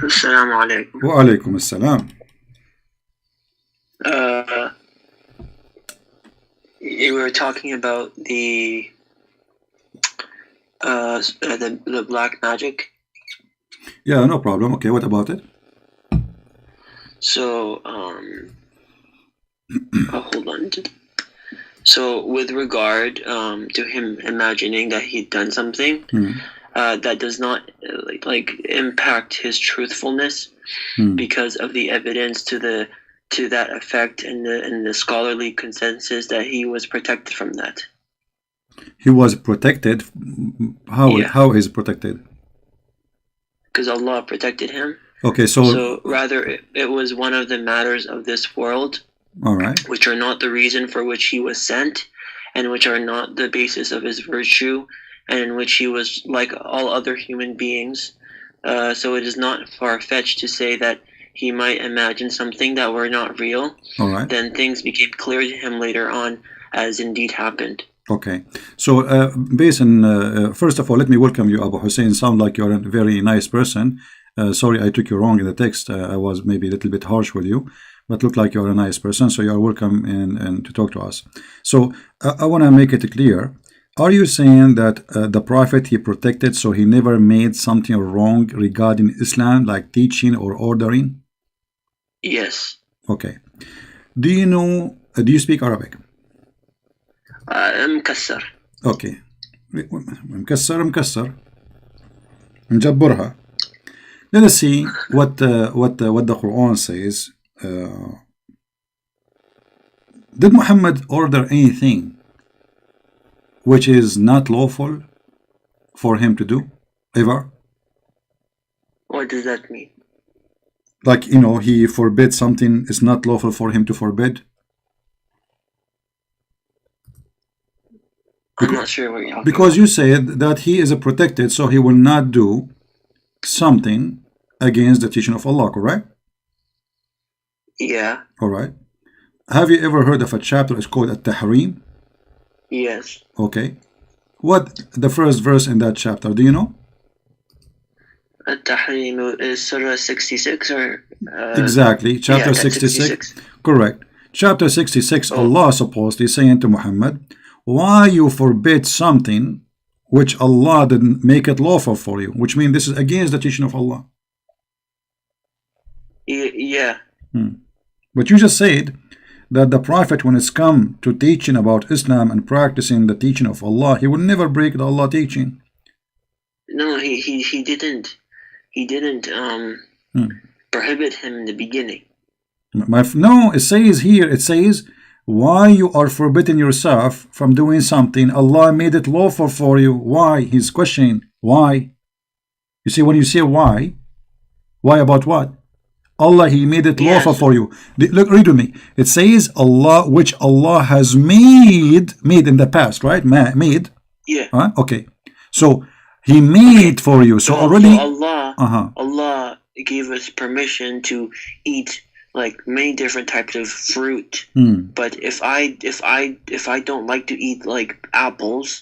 Assalamu alaikum. Wa alaikum assalam. You were talking about the black magic. Yeah, no problem. Okay, what about it? So, hold on. So, with regard to him imagining that he'd done something, that does not like impact his truthfulness because of the evidence to that effect and the scholarly consensus that he was protected from that. He was protected. How is protected? Because Allah protected him. Okay, so rather it was one of the matters of this world, all right, which are not the reason for which he was sent, and which are not the basis of his virtue, and in which he was like all other human beings. So it is not far-fetched to say that he might imagine something that were not real. All right. Then things became clear to him later on, as indeed happened. Okay. So, based on, first of all, let me welcome you, Abu Hussein. Sound like you're a very nice person. Sorry, I took you wrong in the text. I was maybe a little bit harsh with you, but look like you're a nice person. So you are welcome and to talk to us. So I want to make it clear. Are you saying that the Prophet he protected, so he never made something wrong regarding Islam, like teaching or ordering? Yes. Okay. Do you know? Do you speak Arabic? مكسر. Okay. مكسر نجبرها. Let us see what the Quran says. Did Muhammad order anything which is not lawful for him to do ever? What does that mean? Like, you know, he forbid something is not lawful for him to forbid. I'm not sure what you're talking because about. You said that he is a protected, so he will not do something against the teaching of Allah, correct? Yeah. All right. Have you ever heard of a chapter? It's called At-Tahrim? Yes. Okay. What the first verse in that chapter? Do you know? At-Tahrim is Surah 66 or? Exactly. Chapter 66. Correct. Chapter 66, Allah supposedly saying to Muhammad, why you forbid something which Allah didn't make it lawful for you, which means this is against the teaching of Allah. Yeah. But you just said that the Prophet, when it's come to teaching about Islam and practicing the teaching of Allah, he will never break the Allah teaching. No, he didn't. He didn't prohibit him in the beginning. No, it says here, it says, why you are forbidding yourself from doing something Allah made it lawful for you. Why? He's questioning. Why? You see, when you say why about what? Allah, he made it lawful for you. Look, read with me. It says Allah, which Allah has made in the past, right? Made. Yeah. Huh? Okay. So he made for you. So already Allah gave us permission to eat like many different types of fruit. But if I don't like to eat like apples,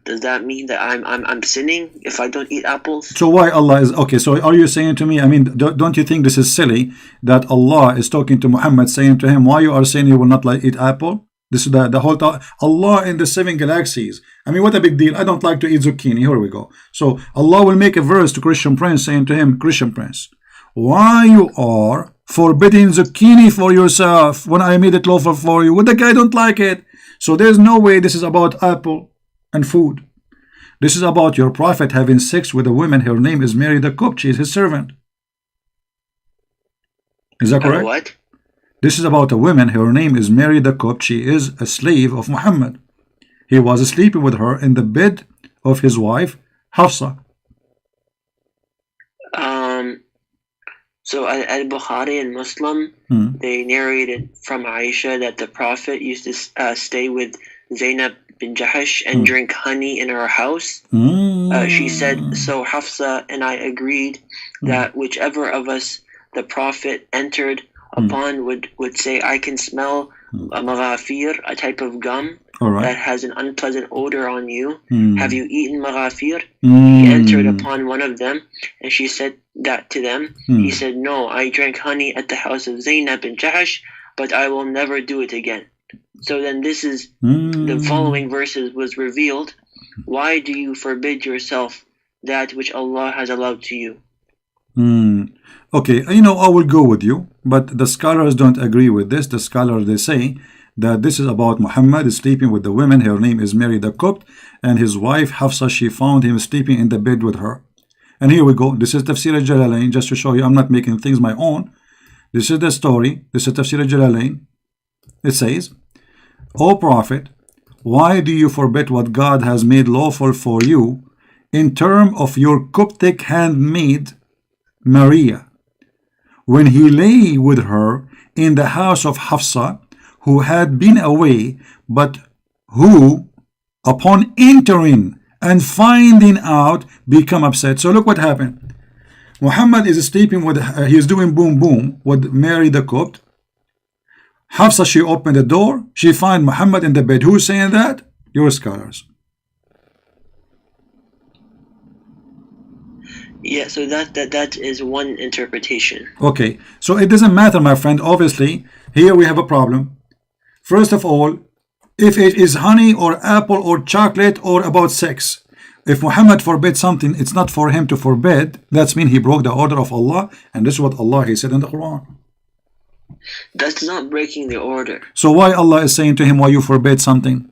does that mean that I'm sinning if I don't eat apples? So why Allah is okay? So are you saying to me? I mean, don't you think this is silly that Allah is talking to Muhammad, saying to him, why you are saying you will not like eat apple? This is the whole Allah in the 7 galaxies. I mean, what a big deal. I don't like to eat zucchini. Here we go. So Allah will make a verse to Christian Prince saying to him, Christian Prince, why you are forbidding zucchini for yourself when I made it lawful for you? Well, the guy don't like it. So there's no way this is about apple and food. This is about your Prophet having sex with a woman. Her name is Mary the Cook. She is his servant. Is that correct? What? This is about a woman. Her name is Mary the Cook. She is a slave of Muhammad. He was sleeping with her in the bed of his wife, Hafsa. So Al-Bukhari and Muslim, they narrated from Aisha that the Prophet used to stay with Zainab bin Jahash and drink honey in her house. She said, so Hafsa and I agreed that whichever of us the Prophet entered upon would say, I can smell a maghafir, a type of gum that has an unpleasant odor on you. Have you eaten maghafir? He entered upon one of them, and she said, that to them. He said, no, I drank honey at the house of Zainab bin Jahash, but I will never do it again. So then this is the following verses was revealed. Why do you forbid yourself that which Allah has allowed to you? Okay, I will go with you, but the scholars don't agree with this. The scholars, they say that this is about Muhammad sleeping with the women. Her name is Mary the Copt, and his wife Hafsa, she found him sleeping in the bed with her. And here we go. This is Tafsir al-Jalalain, just to show you I'm not making things my own. This is the story. This is Tafsir al-Jalalain. It says, O Prophet, why do you forbid what God has made lawful for you in terms of your Coptic handmaid Maria, when he lay with her in the house of Hafsa, who had been away, but who, upon entering and finding out, become upset? So look what happened. Muhammad is sleeping with, he's doing boom boom with Mary the Copt. Hafsa, she opened the door, she find Muhammad in the bed. Who's saying that? Your scholars. Yeah, so that is one interpretation. Okay, so it doesn't matter, my friend. Obviously, here we have a problem. First of all, if it is honey or apple or chocolate or about sex, if Muhammad forbid something, it's not for him to forbid. That's mean he broke the order of Allah, and this is what Allah he said in the Quran. That's not breaking the order. So why Allah is saying to him, why you forbid something?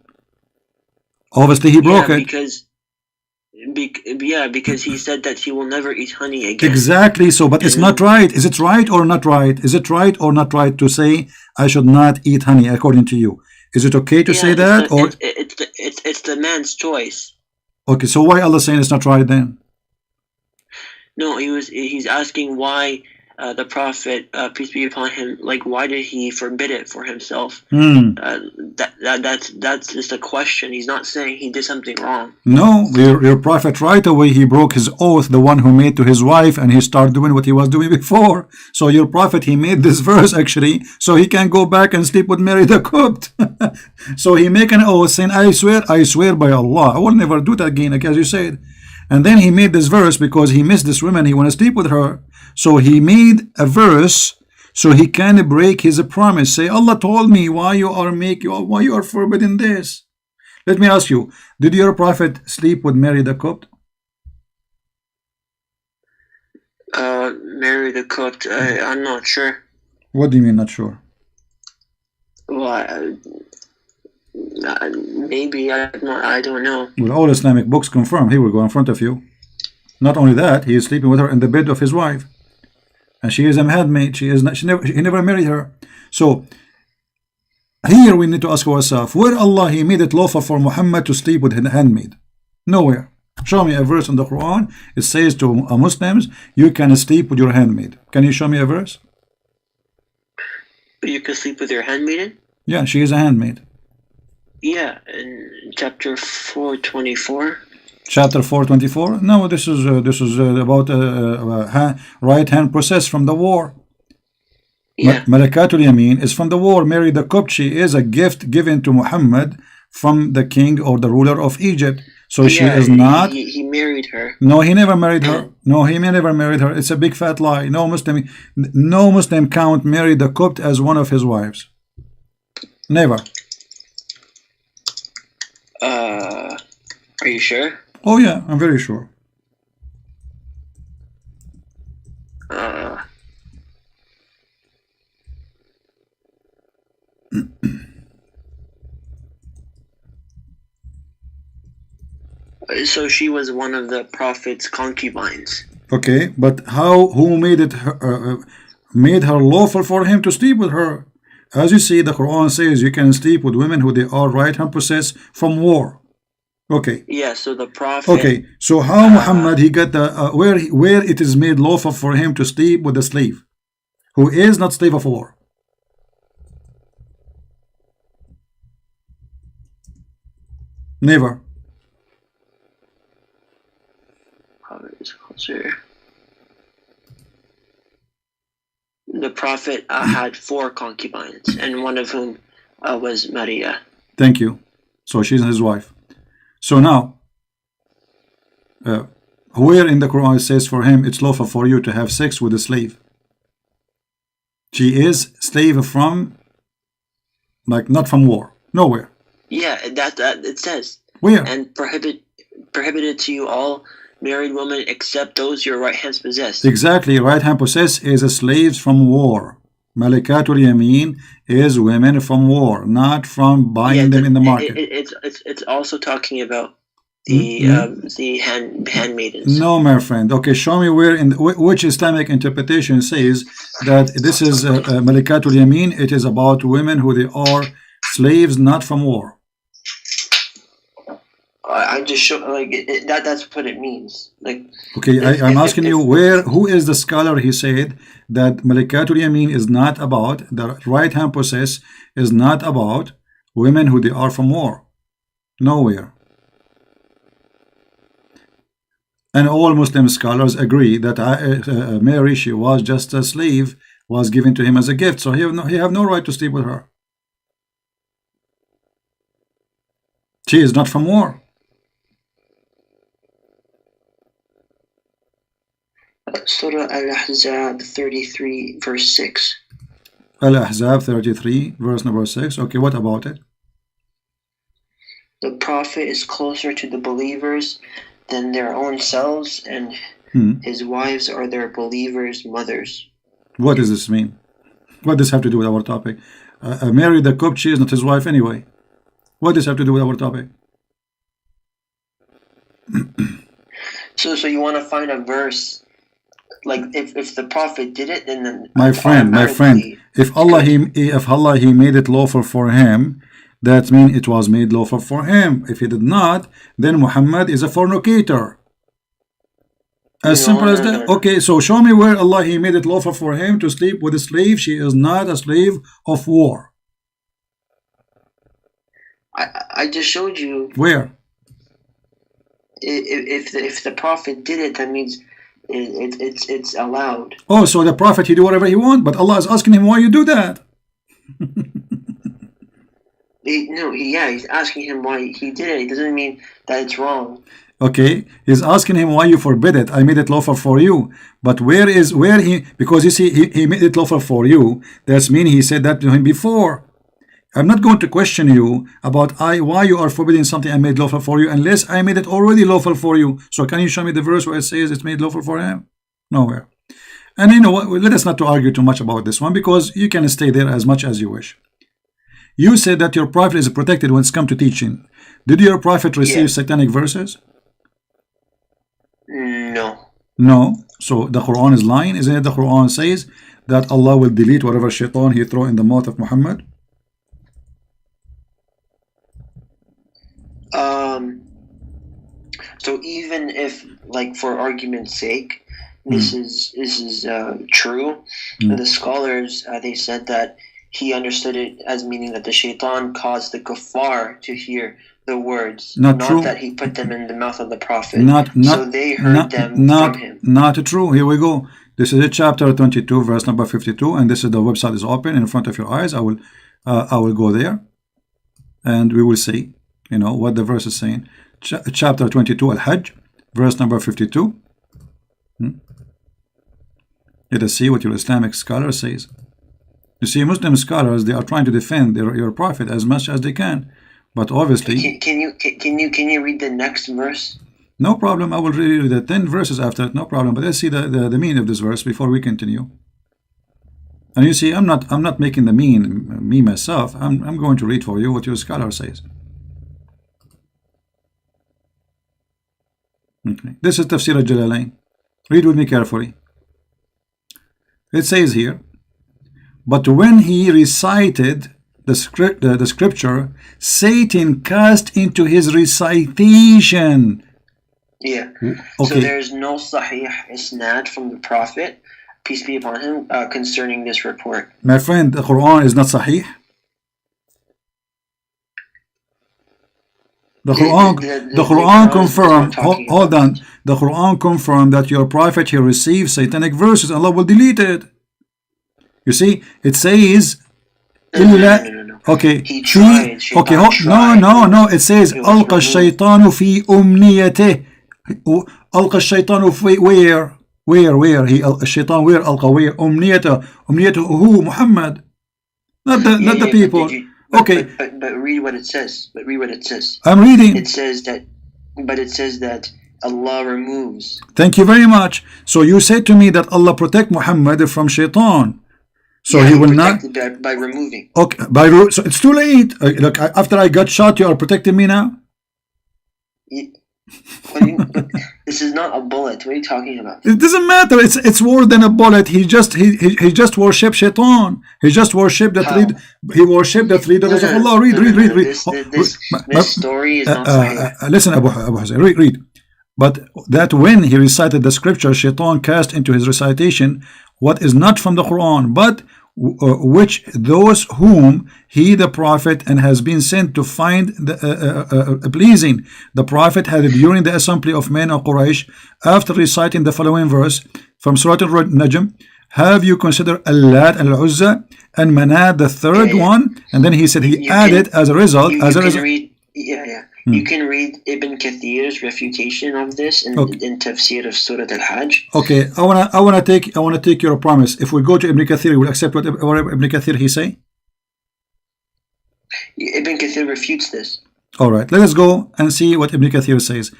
Obviously he broke it. Because he said that he will never eat honey again. Exactly. So, but it's not right. Is it right or not right? Is it right or not right to say I should not eat honey according to you? Is it okay to say that, or it's the man's choice? Okay, so why Allah saying it's not right then? No, he's asking why the Prophet, peace be upon him, like, why did he forbid it for himself? That's just a question. He's not saying he did something wrong. No, your Prophet right away he broke his oath, the one who made to his wife, and he started doing what he was doing before. So your Prophet, he made this verse actually so he can go back and sleep with Mary the Copt. So he make an oath saying, I swear by Allah, I will never do that again, as you said. And then he made this verse because he missed this woman, he want to sleep with her. So he made a verse so he can break his promise. Say, Allah told me, why you are forbidding this? Let me ask you, did your Prophet sleep with Mary the Copt? Mary the Copt, I'm not sure. What do you mean not sure? Well, maybe, I don't know. Well, all Islamic books confirm. Here we go in front of you. Not only that, he is sleeping with her in the bed of his wife. And she is a handmaid. He never married her. So here we need to ask ourselves, where Allah he made it lawful for Muhammad to sleep with his handmaid? Nowhere. Show me a verse in the Quran. It says to Muslims, you can sleep with your handmaid. Can you show me a verse? You can sleep with your handmaiden? Yeah, she is a handmaid. Yeah, in chapter 424. Chapter 424? No, this is about right hand process from the war. Yeah. Malakatul Yamin is from the war. Mary the Copt, she is a gift given to Muhammad from the king or the ruler of Egypt. So yeah, she is not. He married her. No, he never married her. No, he never married her. It's a big fat lie. No Muslim count Mary the Copt as one of his wives. Never. Are you sure? Oh yeah, I'm very sure. So she was one of the Prophet's concubines. Okay, but who made it made her lawful for him to sleep with her? As you see, the Quran says you can sleep with women who they are right hand possessed from war. Okay. Yeah, so the Prophet. Okay, so how Muhammad he got the where it is made lawful for him to sleep with a slave who is not slave of war? Never. The Prophet had 4 concubines, and one of whom was Maria. Thank you. So she's his wife. So now, Where in the Quran it says for him it's lawful for you to have sex with a slave? She is slave from, like, not from war. Nowhere. Yeah, that it says. Where? And prohibited to you all married women except those your right hands possess. Exactly. Right hand possess is slaves from war. Malikatul Yamin is women from war, not from buying them in the market. It's also talking about the handmaidens. No, my friend. Okay, show me where in which Islamic interpretation says that this is Malikatul Yamin. It is about women who they are slaves, not from war. I just show like that's what it means. Like, okay, I'm asking you where. Who is the scholar? He said that Malikatul Yamin is not about the right hand possess is not about women who they are from war. Nowhere. And all Muslim scholars agree that Mary, she was just a slave, was given to him as a gift, so he have no right to sleep with her. She is not from war. Surah Al-Ahzab 33 verse 6. Al-Ahzab 33 verse number 6. Okay, what about it? The Prophet is closer to the believers than their own selves, and his wives are their believers' mothers. What does this mean? What does this have to do with our topic? Mary the Copt, she is not his wife anyway. What does this have to do with our topic? So you want to find a verse, like if the Prophet did it, then my friend, if Allah he made it lawful for him, that means it was made lawful for him. If he did not, then Muhammad is a fornicator. As simple as that. Okay, so show me where Allah he made it lawful for him to sleep with a slave. She is not a slave of war. I just showed you. Where? If the Prophet did it, that means it's allowed. Oh, so the Prophet, he do whatever he wants, but Allah is asking him why you do that. He's asking him why he did it. It doesn't mean that it's wrong. Okay, he's asking him why you forbid it. I made it lawful for you, but where he? Because you see, he made it lawful for you. That's mean he said that to him before. I'm not going to question you about why you are forbidding something I made lawful for you unless I made it already lawful for you. So can you show me the verse where it says it's made lawful for him? Nowhere. And you know what? Let us not to argue too much about this one, because you can stay there as much as you wish. You said that your prophet is protected when it's come to teaching. Did your prophet receive satanic verses? No. No. So the Quran is lying. Isn't it the Quran says that Allah will delete whatever shaitan he throw in the mouth of Muhammad? So even if, like, for argument's sake, this is true, the scholars they said that he understood it as meaning that the shaitan caused the kuffar to hear the words, not that he put them in the mouth of the Prophet. So they heard them from him. Not true. Here we go. This is chapter 22, verse number 52, and this is the website is open in front of your eyes. I will go there, and we will see, you know, what the verse is saying. Chapter 22, Al-Hajj, verse number 52. Let us see what your Islamic scholar says. You see, Muslim scholars, they are trying to defend your prophet as much as they can, but obviously. Can you read the next verse? No problem. I will read the 10 verses after it. No problem. But let's see the meaning of this verse before we continue. And you see, I'm not making the mean me myself. I'm going to read for you what your scholar says. Okay. This is Tafsir al-Jalalain. Read with me carefully. It says here, but when he recited the scripture, Satan cast into his recitation. Yeah. Okay. So there's no sahih isnad from the Prophet, peace be upon him, concerning this report. My friend, the Quran is not sahih. The Quran confirmed. Hold on. The Quran confirmed that your prophet, he received satanic verses. Allah will delete it. You see, it says. No. Okay. He tried. Okay. No. It says alqa shaytanu fi umniyatih. ألقى الشيطان where he الشيطان where ألقى where أمنيته هو Muhammad, not the people. Okay, but read what it says. I'm reading. It says that Allah removes. Thank you very much. So you said to me that Allah protect Muhammad from shaitan. So he will not by removing. Okay, so it's too late. Look, after I got shot, you are protecting me now. This is not a bullet. What are you talking about? It doesn't matter. It's more than a bullet. He just worshipped shaitan. He just worshipped the three daughters of Allah. Read. This story is not sahih. Listen, Abu Husain, read. But that when he recited the scripture, shaitan cast into his recitation what is not from the Quran, but which those whom he the prophet and has been sent to find pleasing. The prophet had during the assembly of men of Quraysh, after reciting the following verse from Surah Al-Najm, have you considered Al-Lat and Al-Uzza and Manat the third one? And then he said he added as a result. You can read Ibn Kathir's refutation of this in Tafsir of Surah Al-Hajj. Okay, I wanna take your promise. If we go to Ibn Kathir, we will accept what Ibn Kathir he say. Ibn Kathir refutes this. All right, let us go and see what Ibn Kathir says.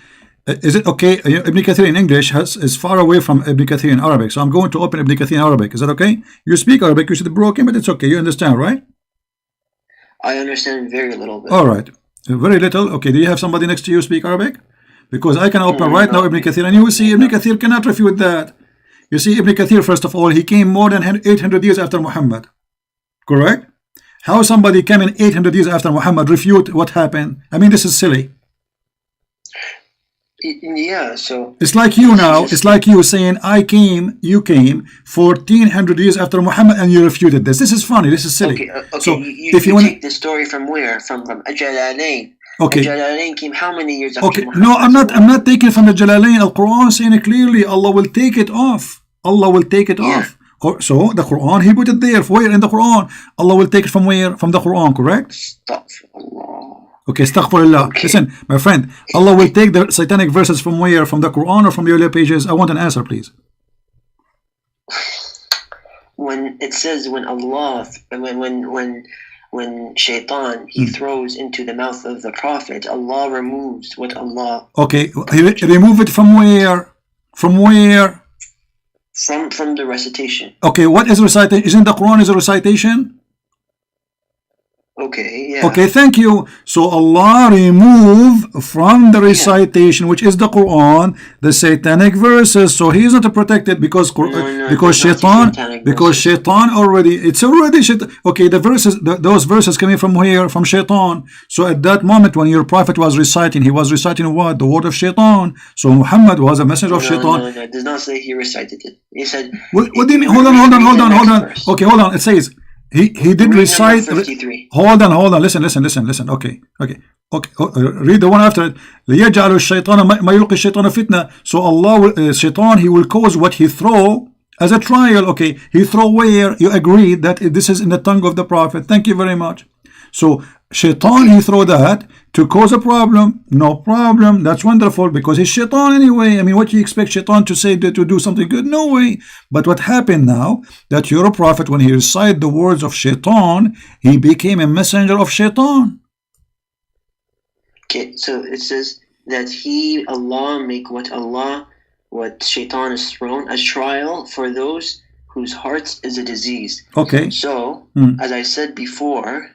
Is it okay? Ibn Kathir in English is far away from Ibn Kathir in Arabic, so I'm going to open Ibn Kathir in Arabic. Is that okay? You speak Arabic, you said broken, but it's okay. You understand, right? I understand very little bit. All right. Very little. Okay, do you have somebody next to you speak Arabic? Because I can open right now Ibn Kathir and you will see Ibn Kathir cannot refute that. You see, Ibn Kathir, first of all, he came more than 800 years after Muhammad. Correct? How somebody came in 800 years after Muhammad refute what happened? I mean, this is silly. Yeah, so it's like you now. It's like you saying you came 1400 years after Muhammad and you refuted this. This is funny. This is silly. Okay. So if you take the story from where? From Jalalain. Okay. Jalalain came how many years after Muhammad? No, I'm not taking it from the Jalalain. Al Quran saying it clearly. Allah will take it off. Allah will take it off. So the Quran, he put it there. Where in the Quran? Allah will take it from where? From the Quran, correct? Astaghfirullah. Okay, astaghfirullah. Okay. Listen, my friend, Allah will take the satanic verses from where? From the Quran or from the earlier pages? I want an answer, please. When it says when shaitan he throws into the mouth of the prophet, Allah removes what Allah. Okay, he remove it from where? From where? From the recitation. Okay, what is recitation? Isn't the Quran is a recitation? Okay, yeah. Okay, thank you. So Allah remove from the recitation, which is the Quran, the satanic verses. So he is not protected because shaitan already, it's already shaitan. Okay, the verses, those verses coming from where? From shaitan. So at that moment when your prophet was reciting, he was reciting what? The word of shaitan. So Muhammad was a messenger of shaitan. No, it does not say he recited it. He said. What do you mean? Hold on. Okay, hold on. It says. He did recite. Hold on. Listen. Okay. Read the one after it. لِيَجْعَلُ الشَّيْطَانَ مَا يُلْقِي الشَّيْطَانَ فِتْنَةً. So Allah, shaitan, he will cause what he throw as a trial. Okay, he throw where? You agreed that this is in the tongue of the prophet. Thank you very much. So shaitan, he throw that to cause a problem. No problem. That's wonderful because he's shaitan anyway. I mean, what do you expect shaitan to say to do something good? No way. But what happened now that your prophet, when he recited the words of shaitan, he became a messenger of shaitan. Okay, so it says that Allah make what shaitan is thrown as trial for those whose hearts is a disease. Okay. So, as I said before,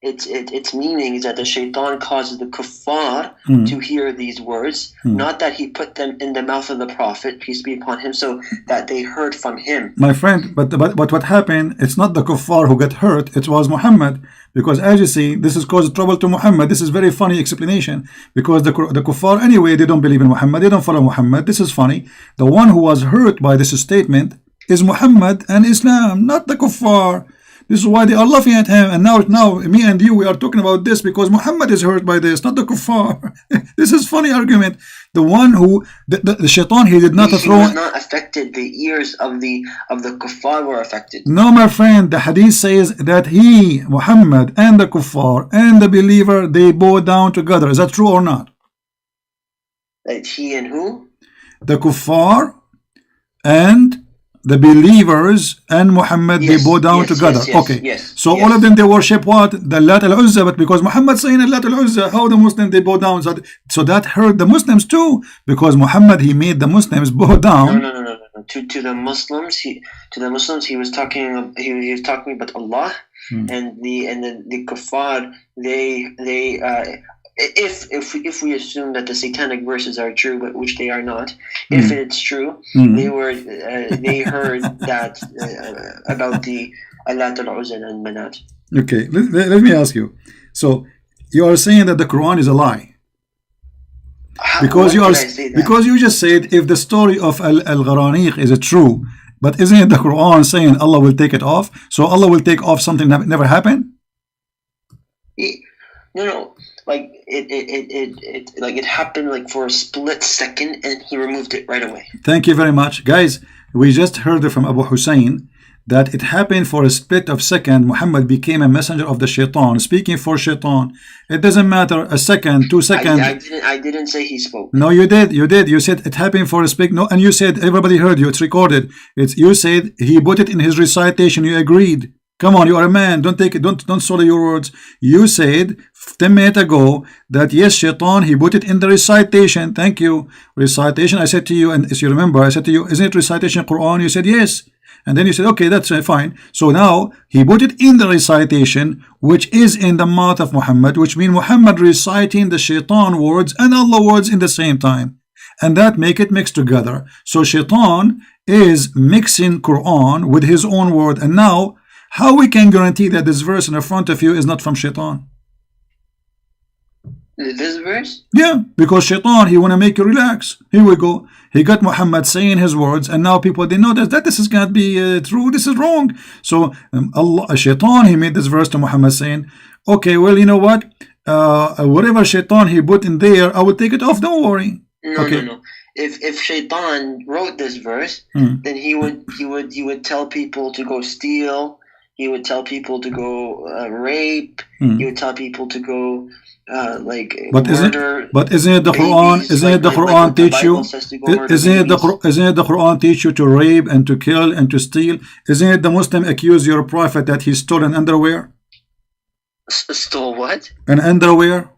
its meaning is that the shaitan causes the kuffar to hear these words, not that he put them in the mouth of the prophet, peace be upon him, so that they heard from him. My friend, but what happened, it's not the kuffar who got hurt, it was Muhammad. Because as you see, this has caused trouble to Muhammad. This is very funny explanation. Because the kuffar, anyway, they don't believe in Muhammad. They don't follow Muhammad. This is funny. The one who was hurt by this statement is Muhammad and Islam, not the kuffar. This is why they are laughing at him. And now me and you, we are talking about this because Muhammad is hurt by this, not the kuffar. This is funny argument. The one who the shaitan, he did not throw. He was not affected. The ears of the kuffar were affected. No, my friend. The hadith says that he, Muhammad, and the kuffar and the believer, they bow down together. Is that true or not? That he and who? The kuffar and the believers and Muhammad, Yes, they bow down yes, together. yes, Okay, yes, so yes. all of them, they worship what? The Lat al-Uzza, but because Muhammad saying Lat al-Uzza, how the Muslims they bow down? So that hurt the Muslims too, because Muhammad, he made the Muslims bow down. No. To the Muslims, he was talking. He was talking about Allah, and the kuffar. If we assume that the satanic verses are true, but which they are not, if it's true, they heard that about the Lat al-Uzza and Manat. Okay, let me ask you. So you are saying that the Quran is a lie? Because you just said if the story of Al-Gharaniq is true, but isn't it the Quran saying Allah will take it off? So Allah will take off something that never happened? No. Like it happened like for a split second, and he removed it right away. Thank you very much, guys. We just heard it from Abu Husein that it happened for a split of second. Muhammad became a messenger of the shaitan, speaking for shaitan. It doesn't matter a second, 2 seconds. I didn't say he spoke. No, you did. You said it happened for a split. No, and you said everybody heard you. It's recorded. You said he put it in his recitation. You agreed. Come on, you are a man. Don't take it. Don't swallow your words. You said 10 minutes ago that yes, shaitan, he put it in the recitation. Thank you. Recitation. I said to you, and as you remember, I said to you, isn't it recitation Quran? You said yes. And then you said, okay, that's fine. So now he put it in the recitation, which is in the mouth of Muhammad, which means Muhammad reciting the shaitan words and Allah words in the same time. And that make it mix together. So shaitan is mixing Quran with his own word. And now, how we can guarantee that this verse in the front of you is not from shaitan? This verse? Yeah, because shaitan, he want to make you relax. Here we go. He got Muhammad saying his words, and now people, they know that this is going to be true. This is wrong. So shaitan, he made this verse to Muhammad saying, okay, well, you know what? Whatever shaitan he put in there, I will take it off. Don't worry. No. If shaitan wrote this verse, then he would tell people to go steal. He would tell people to go rape. He would tell people to go murder. But isn't it the Quran? Isn't it the Quran teach you? Isn't it the Quran teach you to rape and to kill and to steal? Isn't it the Muslim accuse your prophet that he stole an underwear? Stole what? An underwear.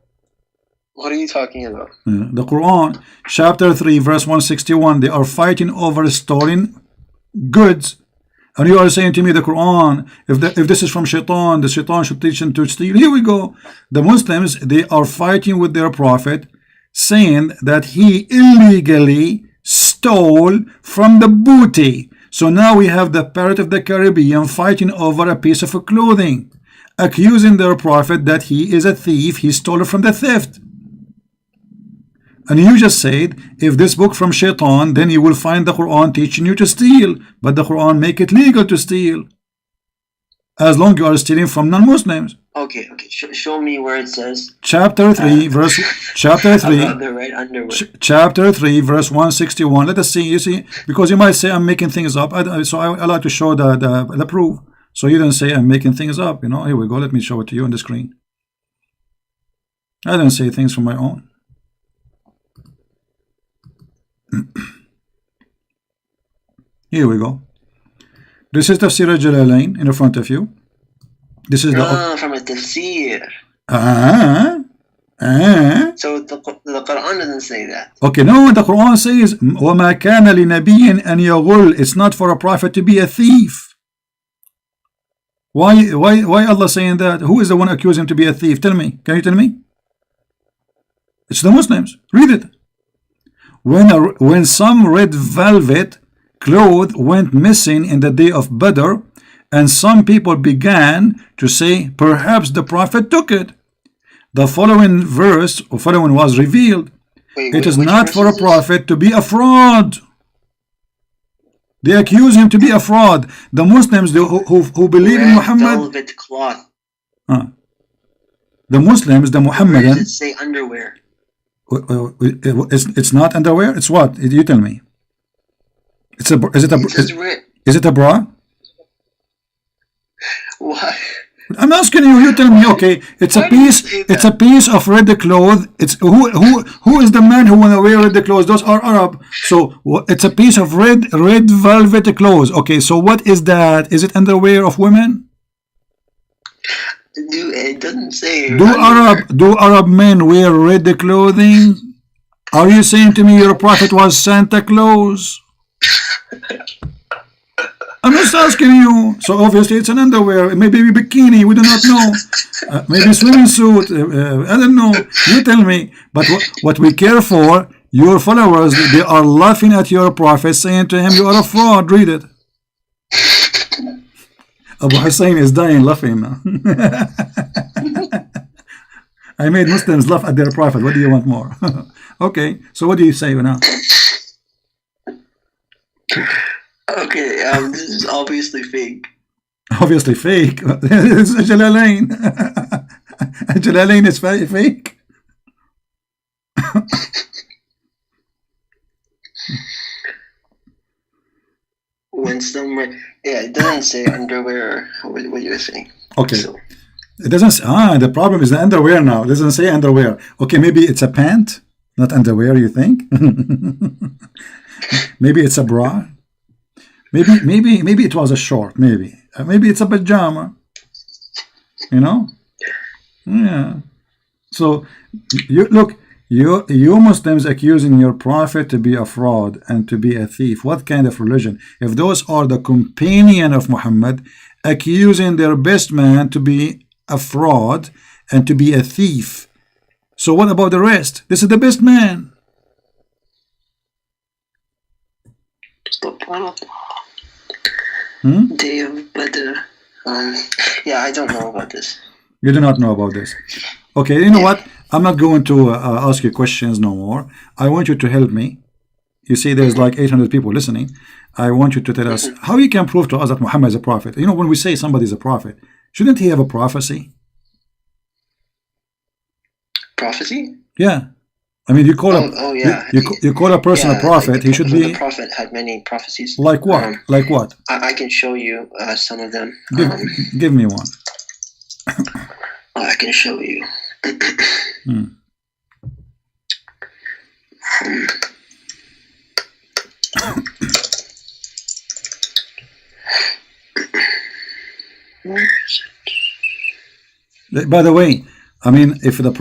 What are you talking about? The Quran, chapter 3, verse 161. They are fighting over stolen goods. And you are saying to me the Quran, if this is from shaitan, the shaitan should teach them to steal. Here we go. The Muslims, they are fighting with their prophet, saying that he illegally stole from the booty. So now we have the Pirate of the Caribbean fighting over a piece of clothing, accusing their prophet that he is a thief, he stole it from the theft. And you just said, if this book from shaitan, then you will find the Quran teaching you to steal. But the Quran make it legal to steal, as long as you are stealing from non-Muslims. Okay. Show me where it says. Chapter 3, verse. Chapter 3. About the right underwear. Chapter 3, verse 161. Let us see. You see, because you might say I'm making things up. So I like to show the proof. So you don't say I'm making things up. You know. Here we go. Let me show it to you on the screen. I don't say things from my own. Here we go. This is Tafsir al-Jalalain in front of you. This is from a tafsir. So the Quran doesn't say that. Okay, no, the Quran says وَمَا كَانَ لِنَبِيٍّ أَنْ يَغُلْ. It's not for a prophet to be a thief. Why Allah saying that? Who is the one accusing him to be a thief? Tell me. Can you tell me? It's the Muslims. Read it. When some red velvet cloth went missing in the day of Badr, and some people began to say, perhaps the prophet took it. The following was revealed. It is not for a prophet to be a fraud. They accuse him to be a fraud. The Muslims who believe in Muhammad. Velvet cloth. The Muslims, the Muhammadan. Where does it say underwear? It's not underwear. It's what? You tell me. Is it a bra? What? I'm asking you. You tell me. Okay, it's a piece. It's a piece of red cloth. It's who is the man who wanna wear red clothes? Those are Arab. So it's a piece of red velvet clothes. Okay, so what is that? Is it underwear of women? Dude, it doesn't say. Do Arab men wear red clothing? Are you saying to me your prophet was Santa Claus? I'm just asking you. So obviously it's an underwear, maybe a bikini, we do not know. Maybe swimming suit, I don't know. You tell me. But what we care for, your followers, they are laughing at your prophet, saying to him, you are a fraud. Read it. Abdool Husein is dying laughing now. I made Muslims laugh at their prophet. What do you want more? Okay, so what do you say now? Okay, this is obviously fake. Obviously fake. It's Jalalain. Jalalain is fake. When someone, yeah, it doesn't say underwear. What you were saying? Okay. So, it doesn't. The problem is the underwear now. It doesn't say underwear. Okay, maybe it's a pant, not underwear. You think? Maybe it's a bra. Maybe it was a short. Maybe it's a pajama. You know? Yeah. So you look. You Muslims accusing your prophet to be a fraud and to be a thief. What kind of religion? If those are the companion of Muhammad, accusing their best man to be a fraud and to be a thief. So what about the rest? This is the best man. Day of Badr. Yeah, I don't know about this. You do not know about this. Okay, you know what? I'm not going to ask you questions no more. I want you to help me. You see, there's like 800 people listening. I want you to tell us how you can prove to us that Muhammad is a prophet. You know, when we say somebody is a prophet, shouldn't he have a prophecy? Prophecy? Yeah. I mean, you call you call a person a prophet. He should be. The prophet had many prophecies. Like what? Like what? I can show you some of them. Give me one. I can show you. By the way, I mean, if the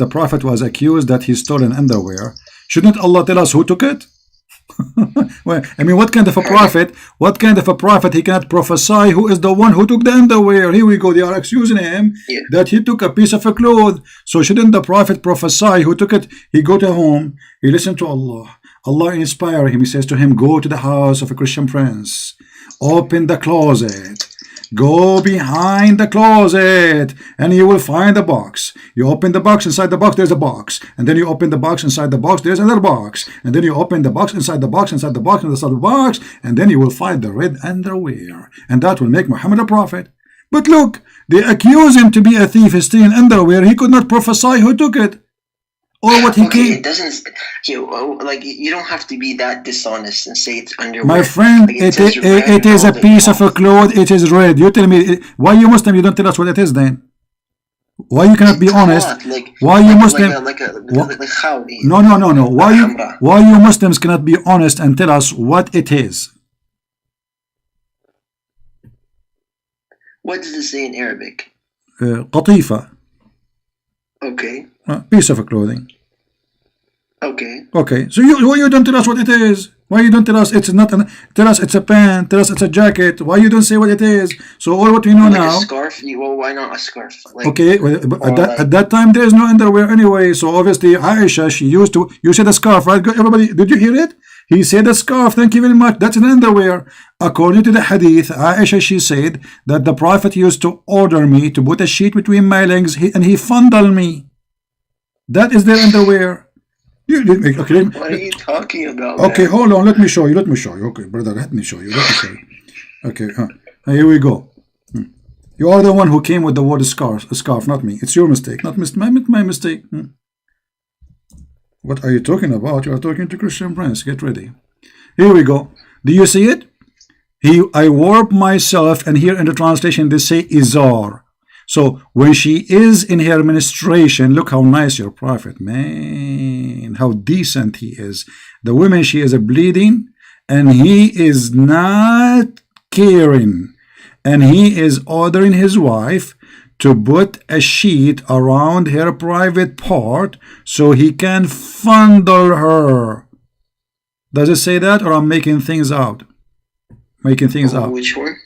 prophet was accused that he stole an underwear, shouldn't Allah tell us who took it? Well, I mean, what kind of a prophet? What kind of a prophet? He cannot prophesy who is the one who took the underwear. Here we go. They are accusing him that he took a piece of a cloth. So shouldn't the prophet prophesy who took it? He go to home. He listen to Allah. Allah inspire him. He says to him, go to the house of a Christian prince. Open the closet. Go behind the closet and you will find a box. You open the box, inside the box there's a box. And then you open the box, inside the box there's another box. And then you open the box, inside the box, inside the box, inside the box. And then you will find the red underwear. And that will make Muhammad a prophet. But look, they accuse him to be a thief, stealing underwear. He could not prophesy who took it. Or what he came. It doesn't, you don't have to be that dishonest and say it's underwear. My friend, it is a piece of a cloth. It is red. You tell me, why you Muslim? You don't tell us what it is then. Why you cannot be honest? Why you Muslim? No. Why you Muslims cannot be honest and tell us what it is? What does it say in Arabic? قطيفة. Okay. Piece of clothing. Okay. So why you don't tell us what it is? Why you don't tell us it's not tell us it's a pant, tell us it's a jacket? Why you don't say what it is? So all what we know now. A scarf? Well, why not a scarf? Okay, but at that time there is no underwear anyway. So obviously Aisha, she used to. You said a scarf, right? Everybody, did you hear it? He said a scarf. Thank you very much. That's an underwear. According to the hadith, Aisha, she said that the Prophet used to order me to put a sheet between my legs and he fondled me. That is their underwear. Okay. What are you talking about? Okay, man? Hold on. Let me show you. Okay, brother, let me show you. Okay, here we go. You are the one who came with the word scarf, not me. It's your mistake, not my mistake. What are you talking about? You are talking to Christian Prince. Get ready. Here we go. Do you see it? I warp myself, and here in the translation they say izar. So when she is in her menstruation, look how nice your prophet, man, how decent he is. The woman, she is bleeding, and he is not caring, and he is ordering his wife to put a sheet around her private part so he can fondle her. Does it say that, or I'm making things out? Making things out. Which one?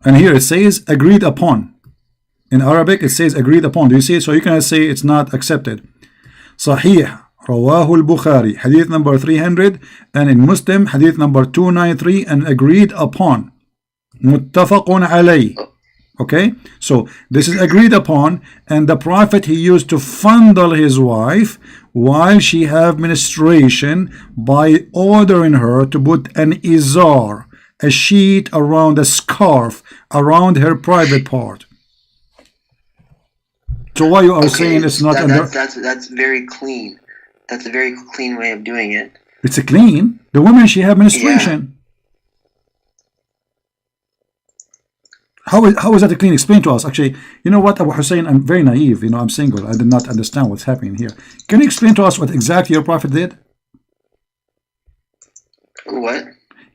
And here it says agreed upon. In Arabic it says agreed upon. Do you see it? So you can say it's not accepted. Sahih, Rawahu al-Bukhari, hadith number 300, and in Muslim, hadith number 293, and agreed upon. Muttafaqun alayh. Okay, so this is agreed upon, and the Prophet, he used to fondle his wife while she have menstruation by ordering her to put an izar, a sheet around, a scarf around her private part. So why you are saying it's not under? That's very clean. That's a very clean way of doing it. It's a clean. The woman, she have menstruation. Yeah. How is that a clean? Explain to us. Actually, you know what, Abu Hussein, I'm very naive. You know, I'm single. I did not understand what's happening here. Can you explain to us what exactly your prophet did? What?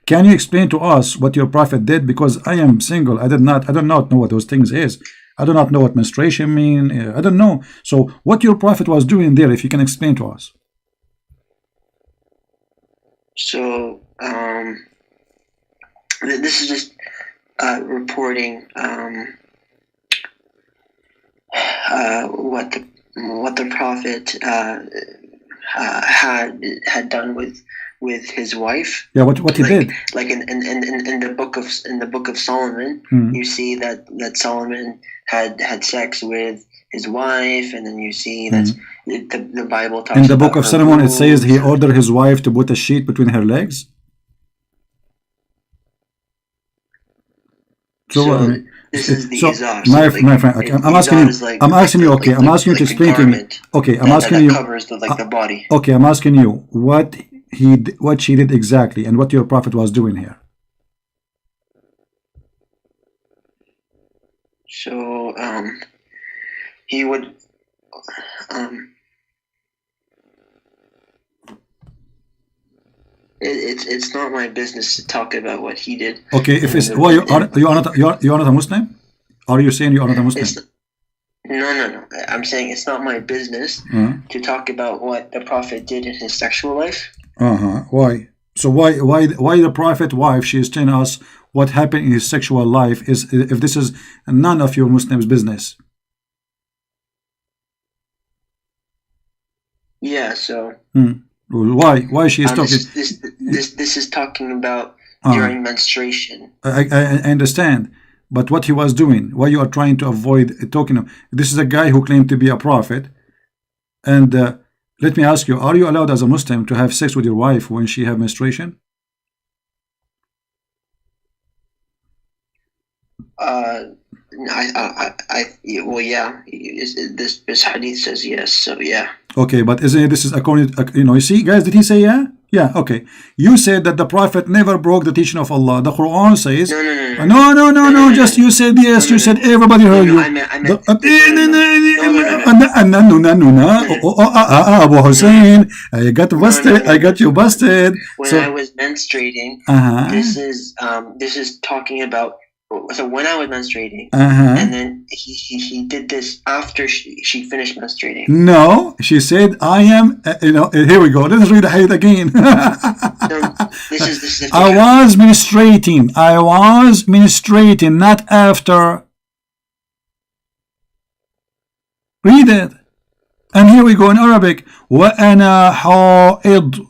Can you explain to us what your prophet did? Because I am single. I do not know what those things is. I do not know what menstruation mean. I don't know. So what your prophet was doing there, if you can explain to us. So this is just reporting what the prophet had done with his wife. Yeah, what he did. Like in the book of Solomon, you see that Solomon had sex with his wife, and then you see that the Bible talks about. In the book of Solomon, it says he ordered his wife to put a sheet between her legs. So this is the izar. My friend, okay, I'm asking you. Okay, I'm asking you to explain to me. Okay, I'm asking you. Covers the body. Okay, I'm asking you what she did exactly, and what your prophet was doing here. So he would it's not my business to talk about what he did. Okay, if it's why you are not a Muslim? Are you saying you are not a Muslim? No. I'm saying it's not my business to talk about what the prophet did in his sexual life. Why? So why the prophet wife, she is telling us what happened in his sexual life, is if this is none of your Muslims' business? Yeah. So. Why she is talking? This is talking about during menstruation. I understand, but what he was doing, why you are trying to avoid talking of? This is a guy who claimed to be a prophet, and let me ask you: are you allowed as a Muslim to have sex with your wife when she have menstruation? Well, yeah. This hadith says yes, so yeah. Okay, but isn't it, this is according to, you see, guys, did he say yeah? Yeah, okay. You said that the prophet never broke the teaching of Allah. The Quran says no. Just you said yes. You said everybody heard you. Abu Hussein, I got busted. I got you busted. When I was menstruating, this is talking about. So when I was menstruating, and then he did this after she finished menstruating. No, she said, "I am." Here we go. Let's read the hadith again. This is I was menstruating. Not after. Read it, and here we go in Arabic. وَأَنَا حَائِض,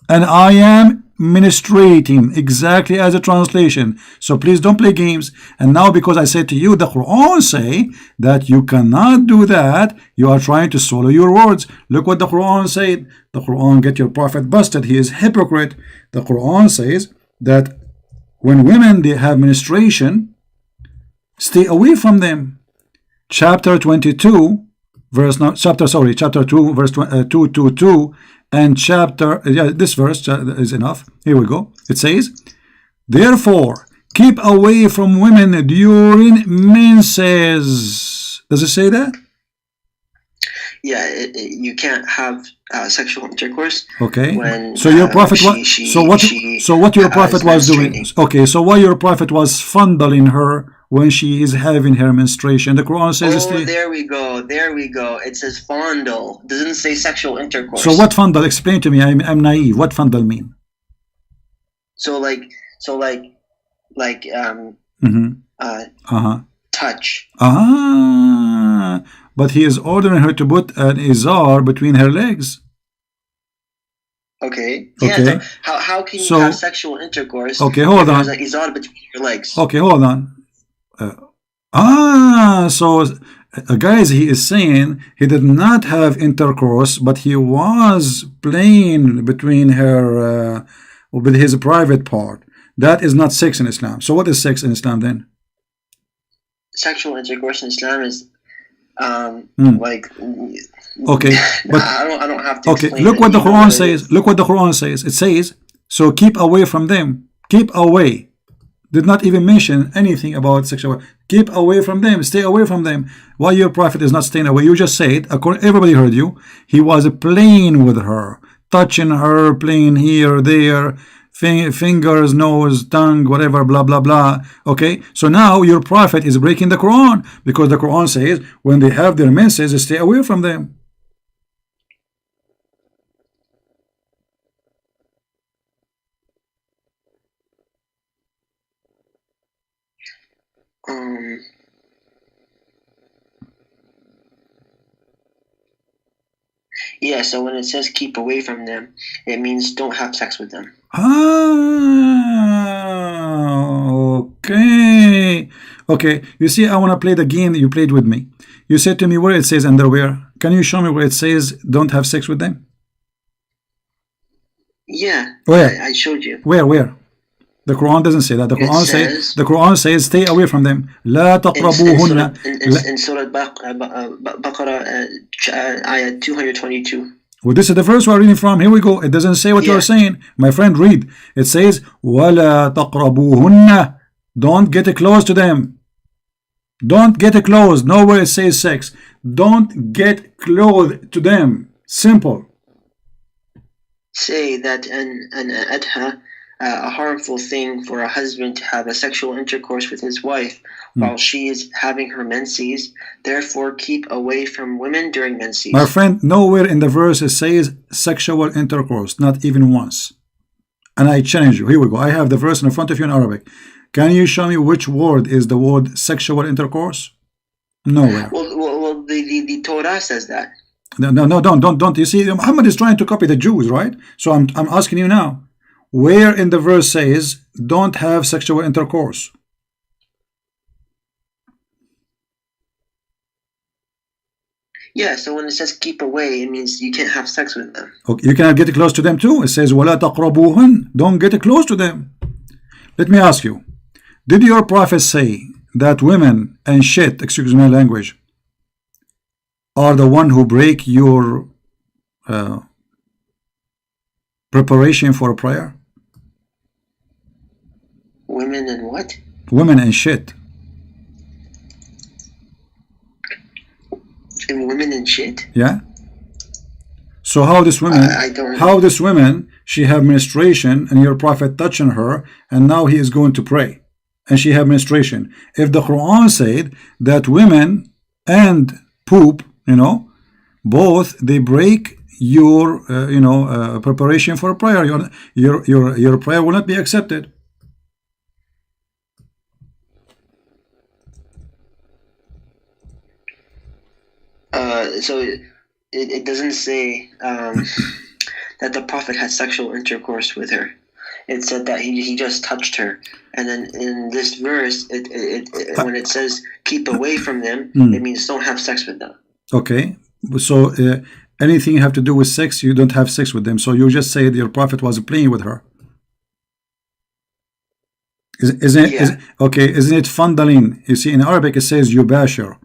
and I am ministrating, exactly as a translation. So please don't play games. And now, because I said to you, the Quran say that you cannot do that, you are trying to swallow your words. Look what the Quran said. The Quran get your prophet busted. He is hypocrite. The Quran says that when women, they have menstruation, stay away from them. Chapter 2 verse 222, and chapter, yeah, this verse is enough. Here we go. It says, therefore, keep away from women during menses. Does it say that? Yeah, you can't have sexual intercourse. Okay. When, so your prophet so what your prophet was doing? Okay. So what your prophet was fondling her when she is having her menstruation. The Quran says. Oh, there we go. There we go. It says fondle. It doesn't say sexual intercourse. So what fondle? Explain to me. I'm naive. What fondle mean? So like touch. But he is ordering her to put an izar between her legs. Okay. Yeah. So how can you have sexual intercourse? Okay, hold on. There's an izar between your legs. Okay, hold on. So guys, he is saying he did not have intercourse, but he was playing between her with his private part. That is not sex in Islam. So what is sex in Islam then? Sexual intercourse in Islam is like okay, but I don't have to. Okay, look what the Quran says. Look what the Quran says. It says, so keep away from them. Keep away. Did not even mention anything about sexual. Keep away from them. Stay away from them. Why your prophet is not staying away? You just said, everybody heard you. He was playing with her, touching her, playing here, there, fingers, nose, tongue, whatever, blah, blah, blah. Okay, so now your prophet is breaking the Quran because the Quran says when they have their menses, stay away from them. Yeah, so when it says keep away from them, it means don't have sex with them. Okay. Okay, you see, I want to play the game that you played with me. You said to me where it says underwear. Can you show me where it says don't have sex with them? Yeah. Where? I showed you. Where? The Quran doesn't say that. The Quran says stay away from them. لا تقربوهن. In Surah Baqarah, ayah 222. Well, this is the verse we're reading from. Here we go. It doesn't say what you're saying. My friend, read. It says, وَلَا تَقْرَبُوهُنَّ. Don't get close to them. Don't get close. Nowhere it says sex. Don't get close to them. Simple. Say that an adha, a harmful thing for a husband to have a sexual intercourse with his wife while she is having her menses. Therefore, keep away from women during menses. My friend, nowhere in the verse it says sexual intercourse, not even once. And I challenge you. Here we go. I have the verse in front of you in Arabic. Can you show me which word is the word sexual intercourse? Nowhere. Well, the Torah says that. No, don't. You see, Muhammad is trying to copy the Jews, right? So I'm asking you now. Where in the verse says don't have sexual intercourse? Yeah, so when it says keep away, it means you can't have sex with them. Okay, you cannot get close to them too. It says وَلَا تَقْرَبُوهُنْ. Don't get close to them. Let me ask you, did your prophet say that women and shit, excuse my language, are the one who break your preparation for a prayer? Women and what? Women and shit. And women and shit? Yeah. So how this woman, she have menstruation and your prophet touching her and now he is going to pray and she have menstruation. If the Quran said that women and poop, both they break your preparation for a prayer, your prayer will not be accepted. So it doesn't say that the prophet had sexual intercourse with her. It said that he just touched her. And then in this verse, when it says keep away from them, it means don't have sex with them. Okay. So anything you have to do with sex, you don't have sex with them. So you just say your prophet was playing with her. Isn't it fondling? You see, in Arabic it says yubashir.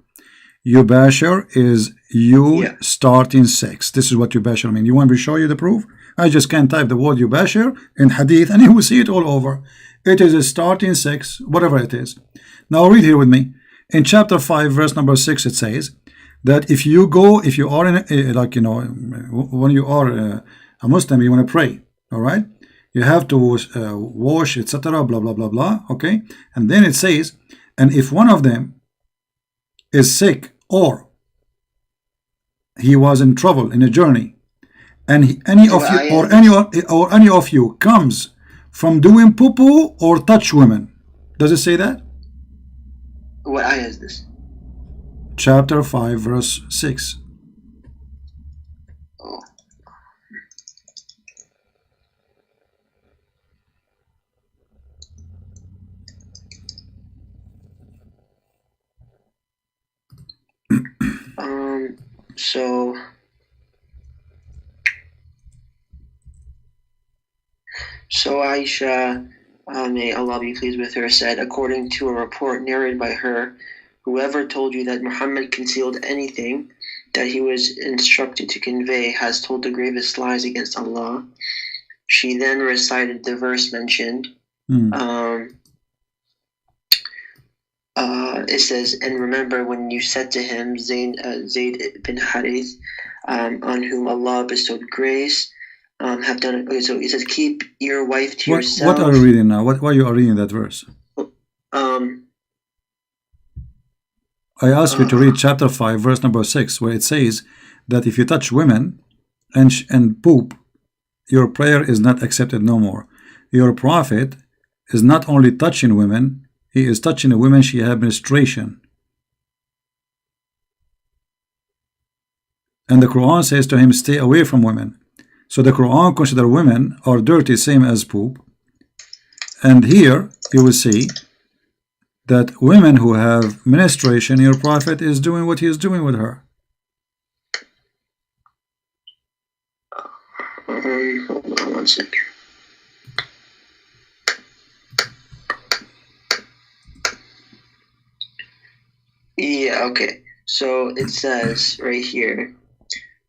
Yubashir is you starting sex. This is what Yubashir means. You want me to show you the proof? I just can type the word Yubashir in hadith and you will see it all over. It is a starting sex, whatever it is. Now read here with me. In chapter 5, verse number 6, it says that if you are in, like, you know, when you are a Muslim, you want to pray, all right? You have to wash, etc., blah, blah, blah, blah, okay? And then it says, and if one of them is sick or he was in trouble in a journey, and any of you comes from doing poo-poo or touch women, does it say that? What ayah is this? Chapter 5, verse 6. Oh. So Aisha, may Allah be pleased with her, said, according to a report narrated by her, whoever told you that Muhammad concealed anything that he was instructed to convey has told the gravest lies against Allah. She then recited the verse mentioned. It says, and remember when you said to him, Zayd bin Harith, on whom Allah bestowed grace, have done it. Okay, so it says, keep your wife to yourself. What are you reading now? Why you are reading that verse? I asked you to read chapter 5, verse number 6, where it says that if you touch women and poop, your prayer is not accepted no more. Your prophet is not only touching women, he is touching the women she had menstruation. And the Quran says to him, stay away from women. So the Quran considers women are dirty, same as poop. And here you will see that women who have menstruation, your prophet is doing what he is doing with her. Hold on 1 second. Yeah, okay. So it says right here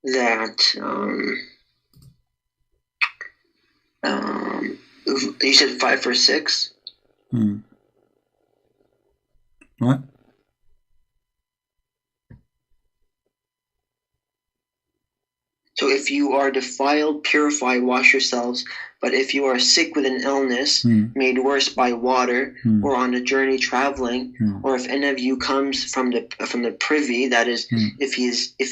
that you said 5 verse 6. What? So if you are defiled, purify, wash yourselves. But if you are sick with an illness, made worse by water, or on a journey traveling, or if any of you comes from the privy, that is, if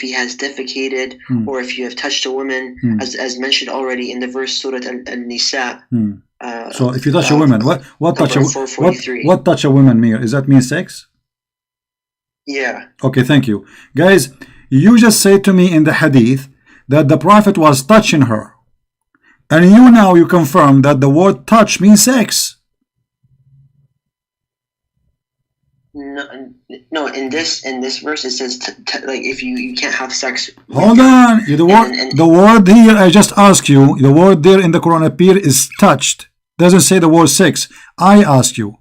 he has defecated, or if you have touched a woman, as mentioned already in the verse Surah An-Nisa. So if you touch a woman, what touch a woman mean? Does that mean sex? Yeah. Okay, thank you. Guys, you just said to me in the hadith that the prophet was touching her. And you confirm that the word touch means sex. No, in this verse it says like if you can't have sex. Hold on, the word here I just asked you, the word there in the Quran appear is touched. Doesn't say the word sex. I asked you,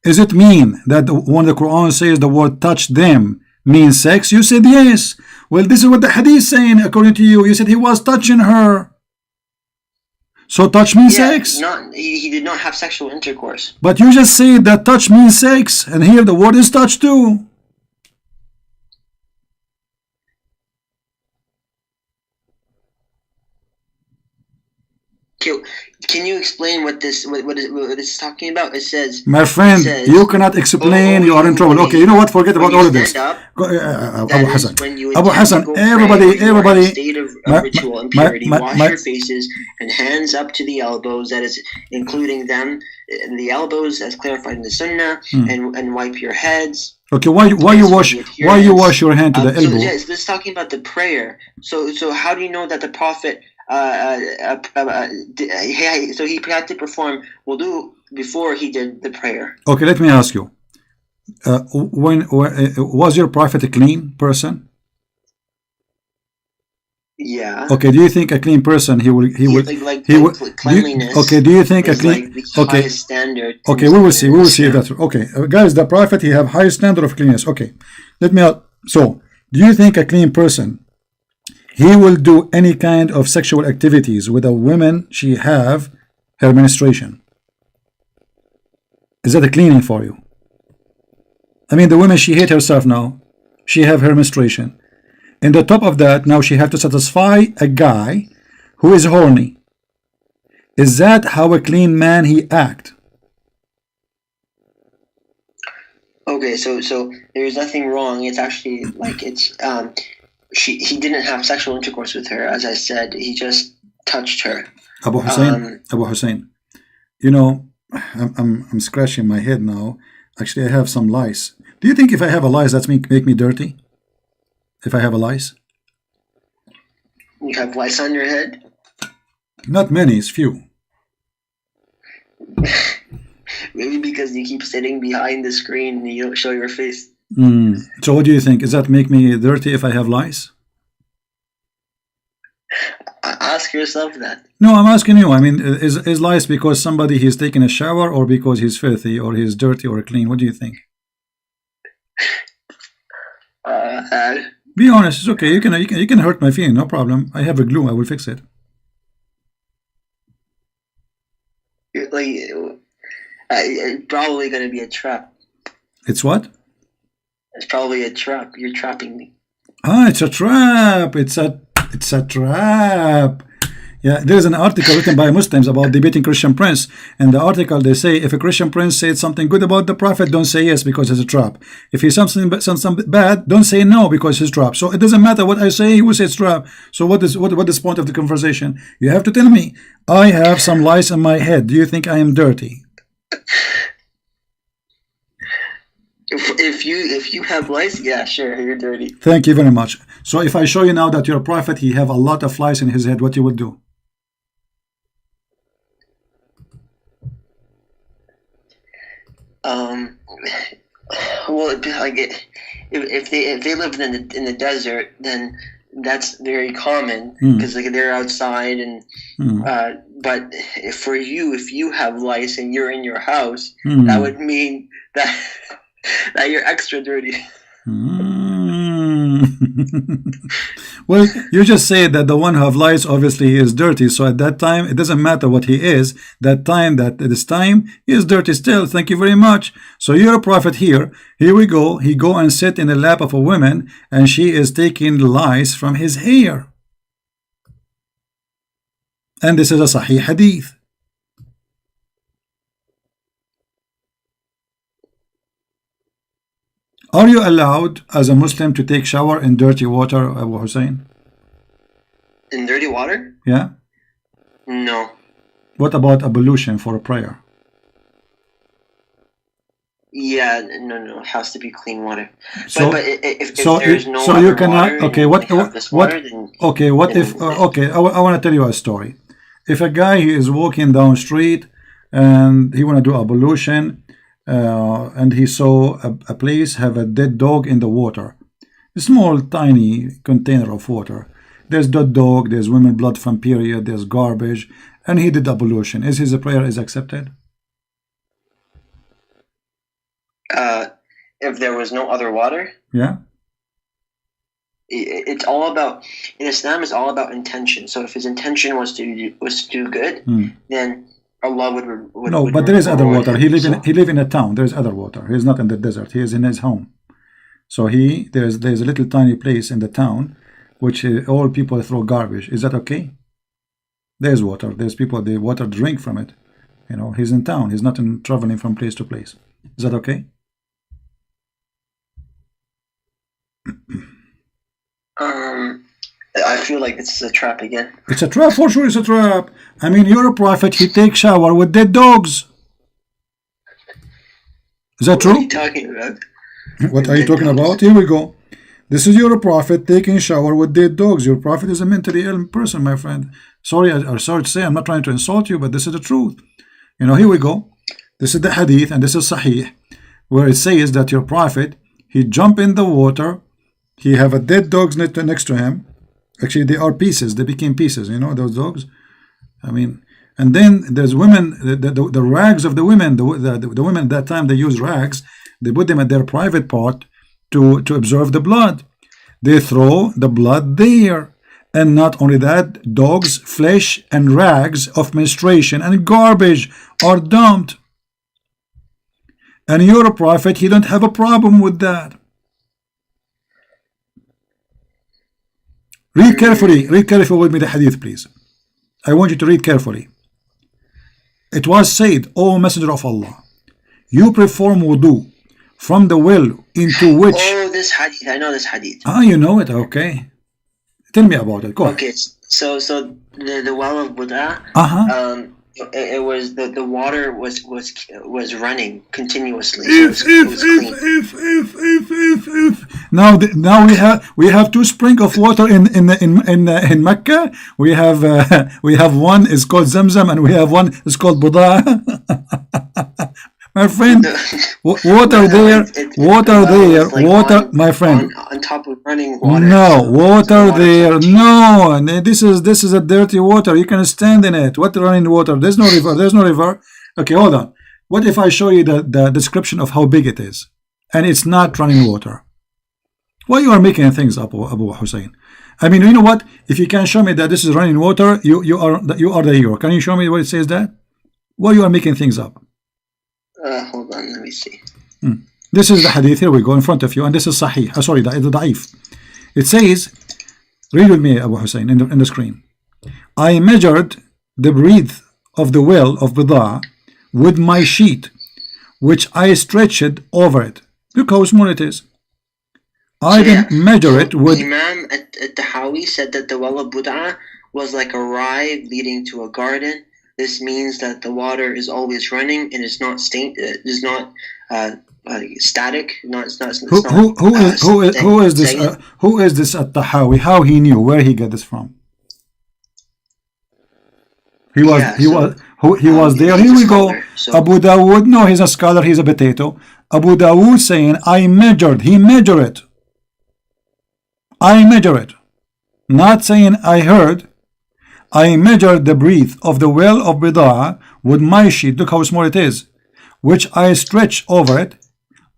is it mean that when the Quran says the word touch them means sex? You said yes. Well, this is what the hadith is saying according to you. You said he was touching her. So touch means sex? He did not have sexual intercourse. But you just said that touch means sex, and here the word is touch too. Can you explain what this is talking about? It says, my friend, you cannot explain. You are in trouble. Okay, you know what? Forget about all of this. Abu Hassan, everybody. State of ritual impurity. Wash your faces and hands up to the elbows. That is including them, the elbows, as clarified in the Sunnah, and wipe your heads. Okay, why you wash your hand to the elbow? So this is talking about the prayer. So how do you know that the Prophet? So he had to perform wudu before he did the prayer. Okay, let me ask you. When was your prophet a clean person? Yeah. Okay, do you think a clean person he will cleanliness? Do you think a clean standard? Okay, we will see. We will see that. Okay, guys, the prophet he have high standard of cleanliness. Okay, let me So, do you think a clean person, he will do any kind of sexual activities with a woman she have her menstruation? Is that a cleaning for you? I mean, the woman, she hate herself now. She have her menstruation. And the top of that, now she have to satisfy a guy who is horny. Is that how a clean man he act? Okay, so there's nothing wrong. It's actually like it's he didn't have sexual intercourse with her, as I said. He just touched her. Abu Hussein, you know, I'm scratching my head now. Actually, I have some lice. Do you think if I have a lice, that's make me dirty? If I have a lice? You have lice on your head? Not many, it's few. Maybe because you keep sitting behind the screen and you don't show your face. So what do you think? Does that make me dirty if I have lice? Ask yourself that. No, I'm asking you. I mean, is lice because somebody he's taking a shower, or because he's filthy, or he's dirty, or clean? What do you think? Be honest. It's okay. You can hurt my feeling. No problem. I have a glue. I will fix it. It's probably going to be a trap. It's what? It's probably a trap. You're trapping me. Ah, it's a trap. It's a trap. Yeah, there's an article written by Muslims about debating Christian prince. And the article, they say, if a Christian prince said something good about the Prophet, don't say yes because it's a trap. If he says something bad, don't say no because it's a trap. So it doesn't matter what I say, he will say it's trap. So what is the point of the conversation? You have to tell me, I have some lice in my head. Do you think I am dirty? If you have lice, yeah, sure, you're dirty. Thank you very much. So if I show you now that your prophet, he have a lot of lice in his head, what you would do? Well, like if they lived in the desert, then that's very common because like they're outside and but for you, if you have lice and you're in your house, that would mean that you're extra dirty. Well, you just say that the one who have lice obviously is dirty, so at that time it doesn't matter what he is. This time he is dirty still. Thank you very much. So you're a prophet here we go. He go and sit in the lap of a woman and she is taking lice from his hair, and this is a Sahih hadith. Are you allowed as a Muslim to take shower in dirty water, Abu Hussein? In dirty water? Yeah. No. What about ablution for a prayer? Yeah, no, it has to be clean water. So, but if there's no so other you cannot. water, okay, what? Okay, what if? Okay, I want to tell you a story. If a guy is walking down street and he want to do ablution. And he saw a place have a dead dog in the water, a small tiny container of water. There's dead dog, there's women blood from period, there's garbage, and he did ablution. Is his prayer is accepted? If there was no other water? Yeah. It's all about, in Islam, it's all about intention. So if his intention was to do good, then Allah would no, but there is other water. He live in a town. There is other water. He is not in the desert. He is in his home. So there's a little tiny place in the town, which all people throw garbage. Is that okay? There's water. There's people. The water drink from it. You know, he's in town. He's not traveling from place to place. Is that okay? I feel like this is a trap again. It's a trap, for sure it's a trap. I mean, you're a prophet, he takes shower with dead dogs. Is that true? What are you talking about? What are you talking about? Here we go. This is your prophet taking shower with dead dogs. Your prophet is a mentally ill person, my friend. Sorry to say, I'm not trying to insult you, but this is the truth. You know, here we go. This is the hadith, and this is Sahih, where it says that your prophet, he jump in the water, he have a dead dogs next to him. Actually, they are pieces. They became pieces, you know, those dogs. I mean, and then there's women, the rags of the women. The women at that time, they use rags. They put them at their private part, to observe the blood. They throw the blood there. And not only that, dogs, flesh, and rags of menstruation and garbage are dumped. And your prophet, he don't have a problem with that. Read carefully with me the hadith, please. I want you to read carefully. It was said, O Messenger of Allah, you perform wudu from the well into which... Oh, this hadith. I know this hadith. Ah, you know it? Okay. Tell me about it. Go ahead. Okay, so the well of Buddha, it was the water was running continuously. So it was clean. Now we have two springs of water in Mecca. We have one is called Zamzam and we have one is called Buddha. My friend, water there, my friend. On top of running water. No, water there, no. This is a dirty water. You can stand in it. What running water? There's no river. Okay, hold on. What if I show you the description of how big it is, and it's not running water? Why you are making things up, Abu Hussein? I mean, you know what? If you can show me that this is running water, you are the hero. Can you show me what it says that? Why you are making things up? Hold on, let me see. This is the hadith. Here we go in front of you, and this is Sahih. Sorry, the Da'if. It says, read with me, Abu Hussein, in the screen. I measured the breadth of the well of Bida with my sheet, which I stretched over it. Look how small it is. I didn't measure it with... Imam at-Tahawi said that the well of Buddha was like a rye leading to a garden. This means that the water is always running and it's not static. Who is this at-Tahawi? How he knew? Where he got this from? He was there. Here we go. So. Abu Dawood. No, he's a scholar. He's a potato. Abu Dawood saying, I measured. He measured it. I measure it. Not saying I heard. I measured the breadth of the well of Bida with my sheet. Look how small it is. Which I stretch over it.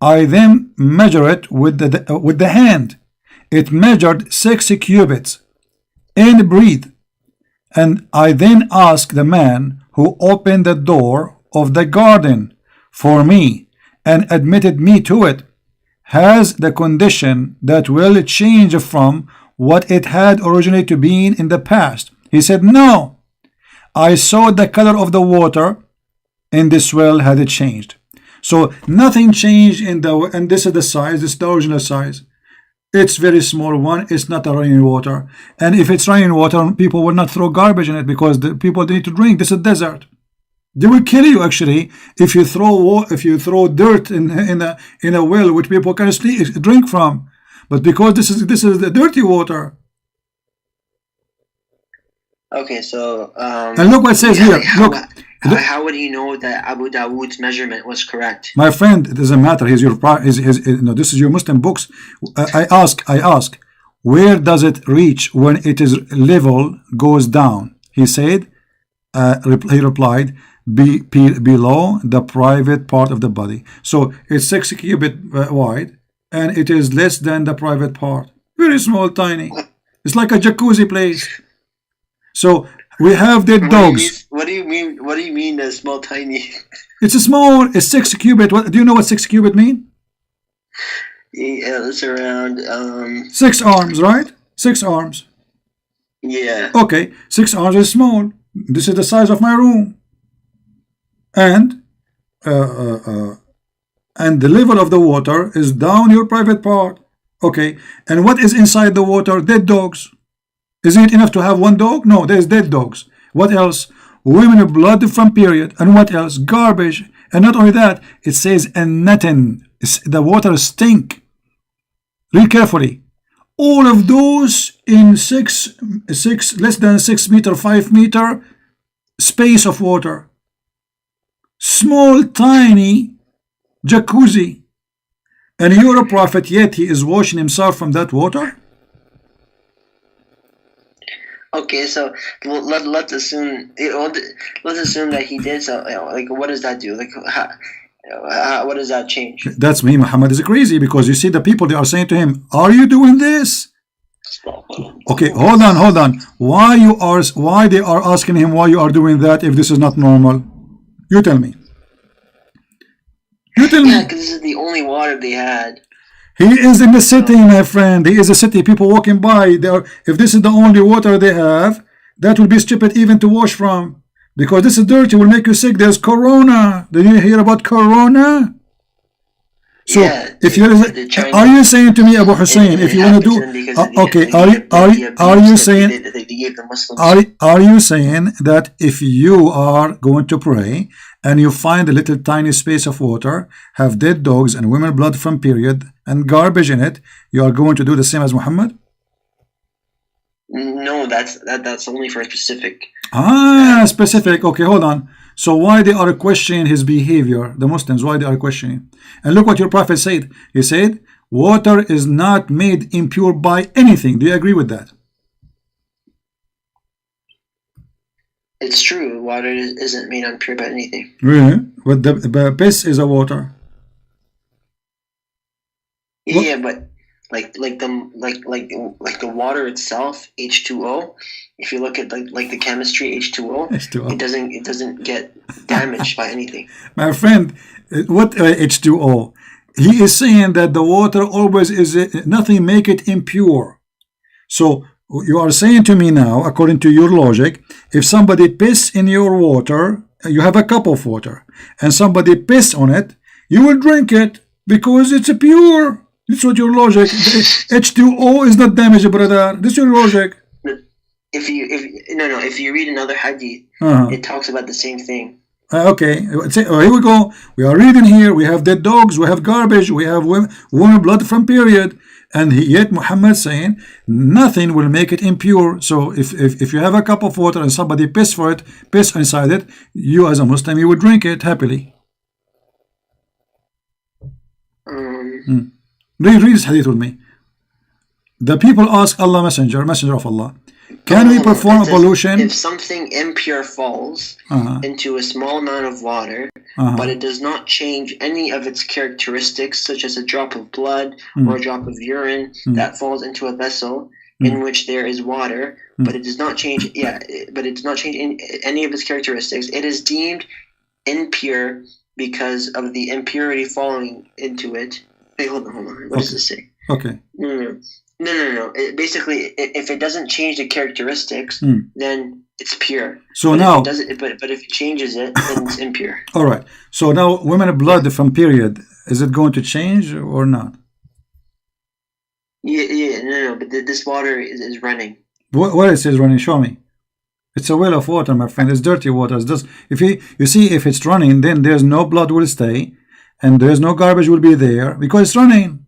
I then measure it with the hand. It measured 6 cubits in breadth. And I then asked the man who opened the door of the garden for me and admitted me to it, has the condition that will change from what it had originally to be in the past. He said, no. I saw the color of the water in this well had it changed. So nothing changed and this is the size, this is the original size. It's very small one. It's not a running water. And if it's running water, people will not throw garbage in it because the people need to drink. This is a desert. They will kill you actually if you throw dirt in a well which people can drink from. But because this is the dirty water. Okay, so and look what it says here. How would he know that Abu Dawood's measurement was correct? My friend, it doesn't matter. This is your Muslim books. I ask, where does it reach when it is level goes down? He said, he replied, below the private part of the body. So it's 6 cubit wide, and it is less than the private part. Very small, tiny. It's like a jacuzzi place. So we have dead dogs. What do you mean a small, tiny? It's a small. It's 6 cubit. What do you know what 6 cubit mean? Yeah, it's around 6 arms, right? 6 arms. Yeah. Okay, 6 arms is small. This is the size of my room. And the level of the water is down your private part. Okay, and what is inside the water? Dead dogs. Is it enough to have one dog? No, there's dead dogs. What else? Women with blood from period. And what else? Garbage. And not only that, it says and nothing. The water stink. Read carefully. All of those in six less than 6 meter, 5 meter space of water. Small, tiny jacuzzi. And you're a prophet, yet he is washing himself from that water? Okay, so let's assume that he did so. Like, what does that do? Like, What does that change? That's me. Muhammad is crazy, because you see the people, they are saying to him, are you doing this? Okay, hold on. Why they are asking him why you are doing that if this is not normal? You tell me. Yeah, because this is the only water they had. He is in the city, my friend. He is a city. People walking by. If this is the only water they have, that will be stupid even to wash from. Because this is dirty, will make you sick. There's corona. Did you hear about corona? So, yeah, if you are you saying to me, Abu Hussein, if you want to do okay, are you saying that if you are going to pray and you find a little tiny space of water, have dead dogs and women blood from period and garbage in it, you are going to do the same as Muhammad? No, that's only for specific. Specific. Okay, hold on. So why they are questioning his behavior, the Muslims, why they are questioning? And look what your prophet said. He said, water is not made impure by anything. Do you agree with that? It's true. Water isn't made impure by anything. Really? But the piss is a water. Yeah, but like the water itself, H2O. If you look at like the chemistry, H2O, it doesn't get damaged by anything. My friend, what H2O? He is saying that the water always is nothing make it impure. So you are saying to me now, according to your logic, if somebody piss in your water, you have a cup of water, and somebody piss on it, you will drink it because it's pure. This is what your logic. H2O is not damaged, brother. This is your logic. If you read another hadith, it talks about the same thing. Okay, here we go. We are reading here. We have dead dogs. We have garbage. We have women blood from period. And yet Muhammad saying nothing will make it impure. So if you have a cup of water and somebody piss inside it, you as a Muslim, you would drink it happily. Read this hadith with me. The people ask Allah messenger of Allah, can we perform ablution? If something impure falls into a small amount of water, but it does not change any of its characteristics, such as a drop of blood or a drop of urine that falls into a vessel in which there is water, but it does not change. But it does not change any of its characteristics. It is deemed impure because of the impurity falling into it. Wait, hold on. What does this say? Okay. No. Basically, if it doesn't change the characteristics, then it's pure. So but now, but if it changes it, then it's impure. All right. So now, women blood from period, is it going to change or not? No. But this water is running. What it says running? Show me. It's a well of water, my friend. It's dirty water. It's just, you see, if it's running, then there's no blood will stay, and there's no garbage will be there because it's running.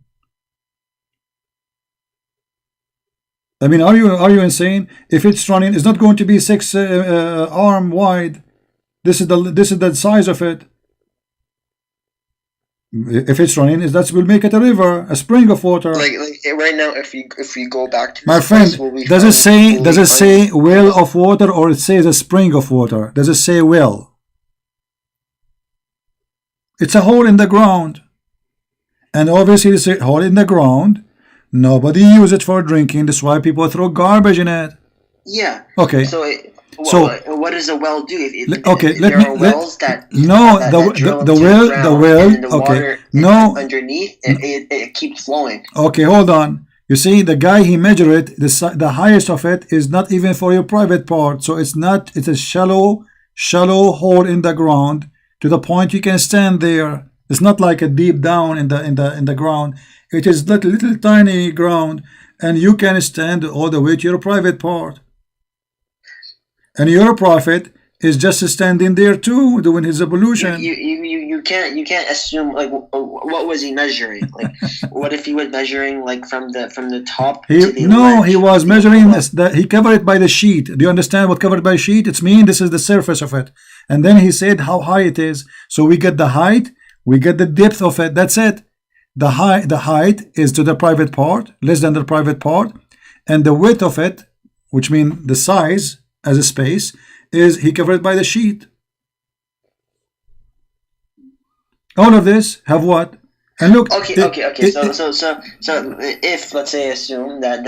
I mean, are you insane? If it's running, it's not going to be 6 arm wide. This is the size of it. If it's running, that will make it a river, a spring of water. Like right now, if we go back to my friend, does it say well of water, or it says a spring of water? Does it say well? It's a hole in the ground, and obviously it's a hole in the ground. Nobody use it for drinking. That's why people throw garbage in it. Yeah. Okay. So what does a well do? Underneath it keeps flowing. Okay, hold on. You see, the guy he measured it, the highest of it is not even for your private part. So it's a shallow hole in the ground to the point you can stand there. It's not like a deep down in the ground. It is little tiny ground, and you can stand all the way to your private part. And your prophet is just standing there too, doing his ablution. You can't assume, like, what was he measuring? Like, what if he was measuring like from the top? He was measuring he covered it by the sheet. Do you understand what covered by sheet? It's mean this is the surface of it, and then he said how high it is. So we get the height, we get the depth of it. That's it. The height is to the private part, less than the private part, and the width of it, which means the size as a space, is he covered by the sheet. All of this have what? And look. Okay. So if, let's say, assume that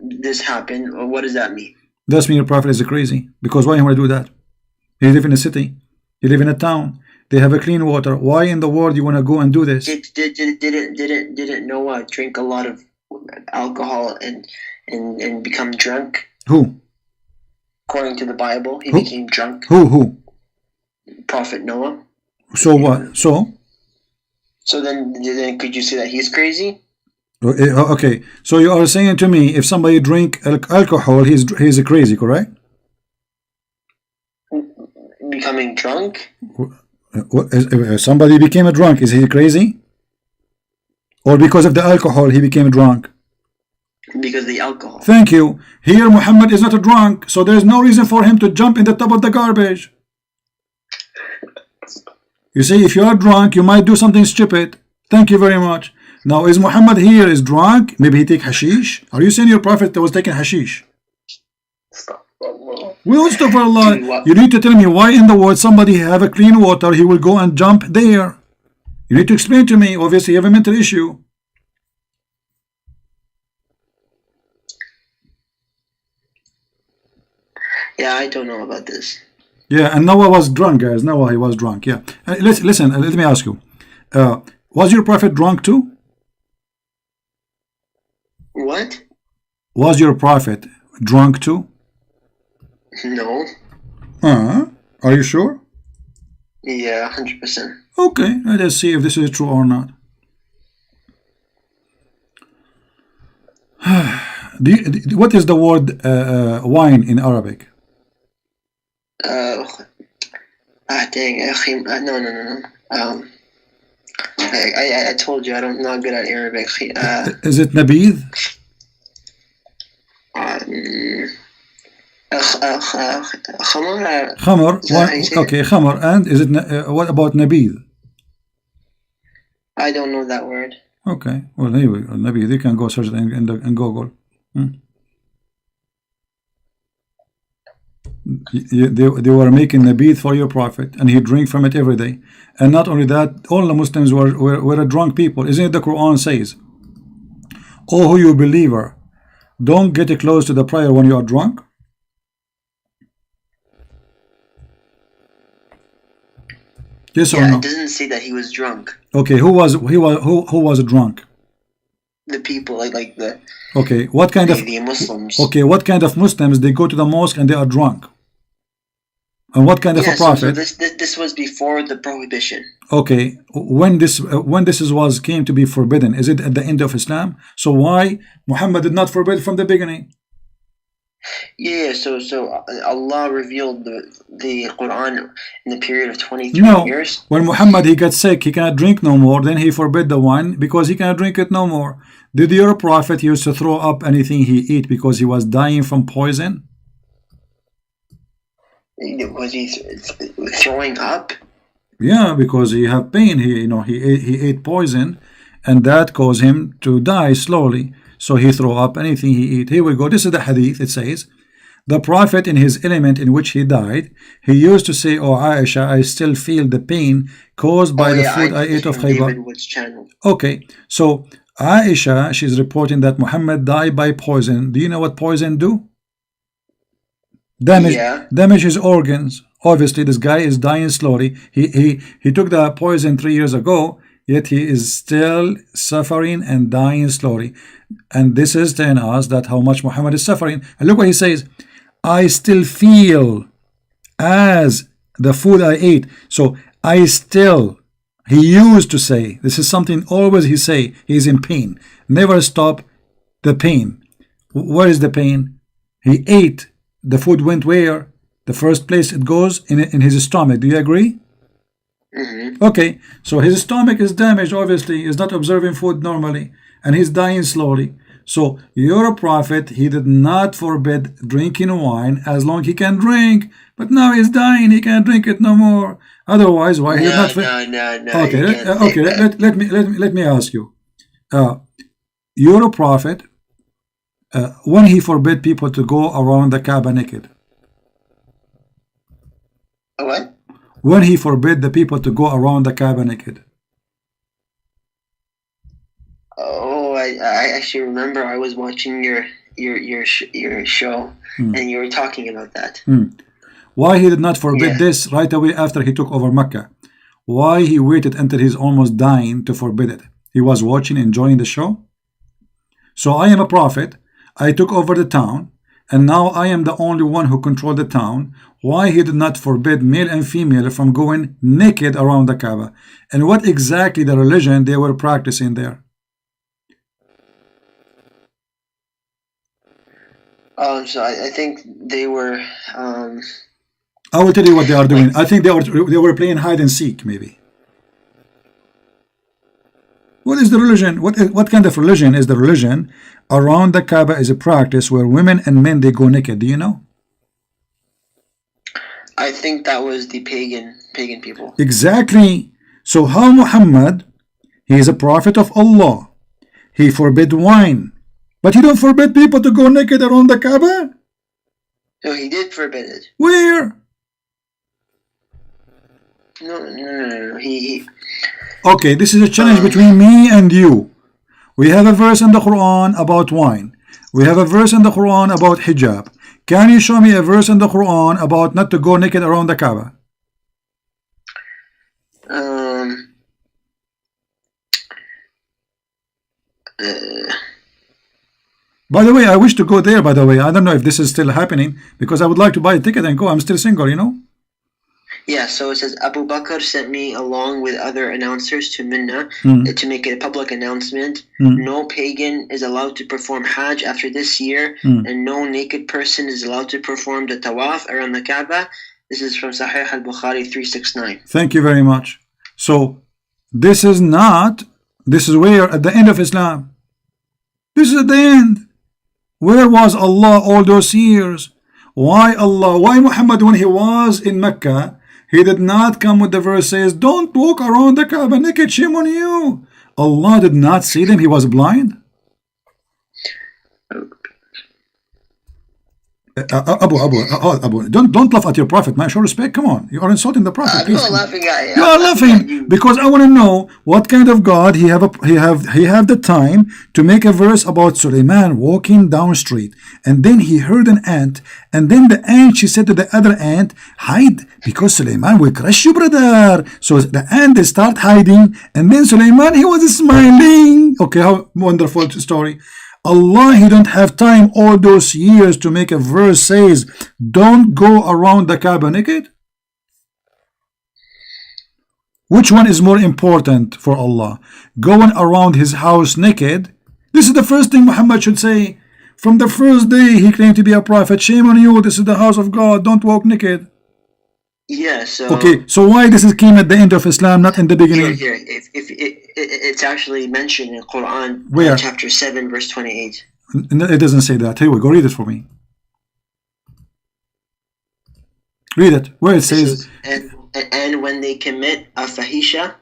this happened, what does that mean? Does mean your prophet is crazy. Because why he want to do that? He live in a city. He live in a town. They have a clean water. Why in the world you want to go and do this? Didn't Noah drink a lot of alcohol and become drunk? Who? According to the Bible, he became drunk. Who? Prophet Noah. So what? So then could you say that he's crazy? Okay. So you are saying to me, if somebody drink alcohol, he's crazy, correct? Becoming drunk? If somebody became a drunk, is he crazy? Or because of the alcohol he became drunk? Because of the alcohol. Thank you. Here Muhammad is not a drunk, so there is no reason for him to jump in the top of the garbage. You see, if you are drunk, you might do something stupid. Thank you very much. Now, is Muhammad here is drunk? Maybe he take hashish? Are you saying your prophet was taking hashish? Well, stop for Allah. You need to tell me why in the world somebody have a clean water, he will go and jump there. You need to explain to me. Obviously, you have a mental issue. Yeah, I don't know about this. Yeah, and Noah was drunk, guys. Noah, he was drunk. Yeah. Listen, let me ask you. Was your prophet drunk too? What? Was your prophet drunk too? No. Are you sure? Yeah, 100%. Okay, let us see if this is true or not. What is the word wine in Arabic? Dang, no. I told you I'm not good at Arabic. Is it nabid? Khamar. Okay, khamar. And is it? What about nabid? I don't know that word. Okay. Well, anyway, nabid. You can go search it in Google. They were making nabid for your prophet, and he drank from it every day. And not only that, all the Muslims were drunk people. Isn't it the Quran says, "Oh, who you believer, don't get close to the prayer when you are drunk"? Yes or no? It doesn't say that he was drunk. Okay, who was drunk? The people, like the. Okay, what kind of the Muslims? Okay, what kind of Muslims they go to the mosque and they are drunk? And what kind of a prophet? So this was before the prohibition. Okay, when this came to be forbidden, is it at the end of Islam? So why Muhammad did not forbid from the beginning? Yeah, so Allah revealed the Quran in the period of 23 years. When Muhammad he got sick, he cannot drink no more, then he forbid the wine because he cannot drink it no more. Did your prophet used to throw up anything he eat because he was dying from poison? Was he throwing up? Yeah, because he had pain. He ate poison, and that caused him to die slowly. So he threw up anything he eat. Here we go. This is the hadith. It says, the prophet in his element in which he died, he used to say, "Oh Aisha, I still feel the pain caused by the food I ate of Khaybar." Okay, so Aisha, she's reporting that Muhammad died by poison. Do you know what poison do? Damage his organs. Obviously, this guy is dying slowly. He took the poison 3 years ago, yet he is still suffering and dying slowly. And this is telling us that how much Muhammad is suffering. And look what he says, "I still feel as the food I ate." So he used to say, this is something always he say, he's in pain. Never stop the pain. Where is the pain? He ate. The food went where? The first place it goes in his stomach. Do you agree? Okay, so his stomach is damaged, obviously. He's not observing food normally, and he's dying slowly. So your prophet, he did not forbid drinking wine as long he can drink, but now he's dying, he can't drink it no more. Otherwise, why he's not? No. Okay. Let me ask you. Your prophet, when he forbid people to go around the Kaaba naked. What? When he forbid the people to go around the Kaaba naked. Oh, I actually remember I was watching your show, and you were talking about that. Why he did not forbid this right away after he took over Mecca? Why he waited until he's almost dying to forbid it? He was watching, enjoying the show. So I am a prophet. I took over the town, and now I am the only one who controlled the town. Why he did not forbid male and female from going naked around the Kaaba? And what exactly the religion they were practicing there? So I think they were. I will tell you what they are doing. I think they were playing hide and seek, maybe. What is the religion? What kind of religion is the religion around the Kaaba? Is a practice where women and men they go naked. Do you know? I think that was the pagan people. Exactly. So how Muhammad, he is a prophet of Allah. He forbid wine, but he don't forbid people to go naked around the Kaaba. No, he did forbid it. Where? No. He. Okay, this is a challenge between me and you. We have a verse in the Quran about wine. We have a verse in the Quran about hijab. Can you show me a verse in the Quran about not to go naked around the Kaaba? By the way, I wish to go there, by the way. I don't know if this is still happening, because I would like to buy a ticket and go. I'm still single, you know? Yeah, so it says, Abu Bakr sent me along with other announcers to Minna to make a public announcement. No pagan is allowed to perform Hajj after this year, and no naked person is allowed to perform the Tawaf around the Kaaba. This is from Sahih al-Bukhari 369. Thank you very much. So, this is where at the end of Islam. This is at the end. Where was Allah all those years? Why Allah? Why Muhammad, when he was in Mecca, he did not come with the verse says, don't walk around the Kaaba naked, shame on you. Allah did not see them, he was blind. Abu, don't laugh at your prophet, man. Show respect. Come on, you are insulting the prophet. I'm not laughing at you. You are laughing because I want to know what kind of God he have the time to make a verse about Suleiman walking down street, and then he heard an ant, and then the ant she said to the other ant, hide because Suleiman will crush you, brother. So the ant they start hiding, and then Suleiman he was smiling. Okay, how wonderful story. Allah, he don't have time all those years to make a verse says, don't go around the Kaaba naked. Which one is more important for Allah? Going around his house naked? This is the first thing Muhammad should say. From the first day he claimed to be a prophet. Shame on you, this is the house of God. Don't walk naked. Yeah, so... Okay, so why this came at the end of Islam, not in the beginning? Here. It's actually mentioned in Quran, where? Chapter 7, verse 28. It doesn't say that. Here we go, read it for me. Read it, where it says... And when they commit a fahisha,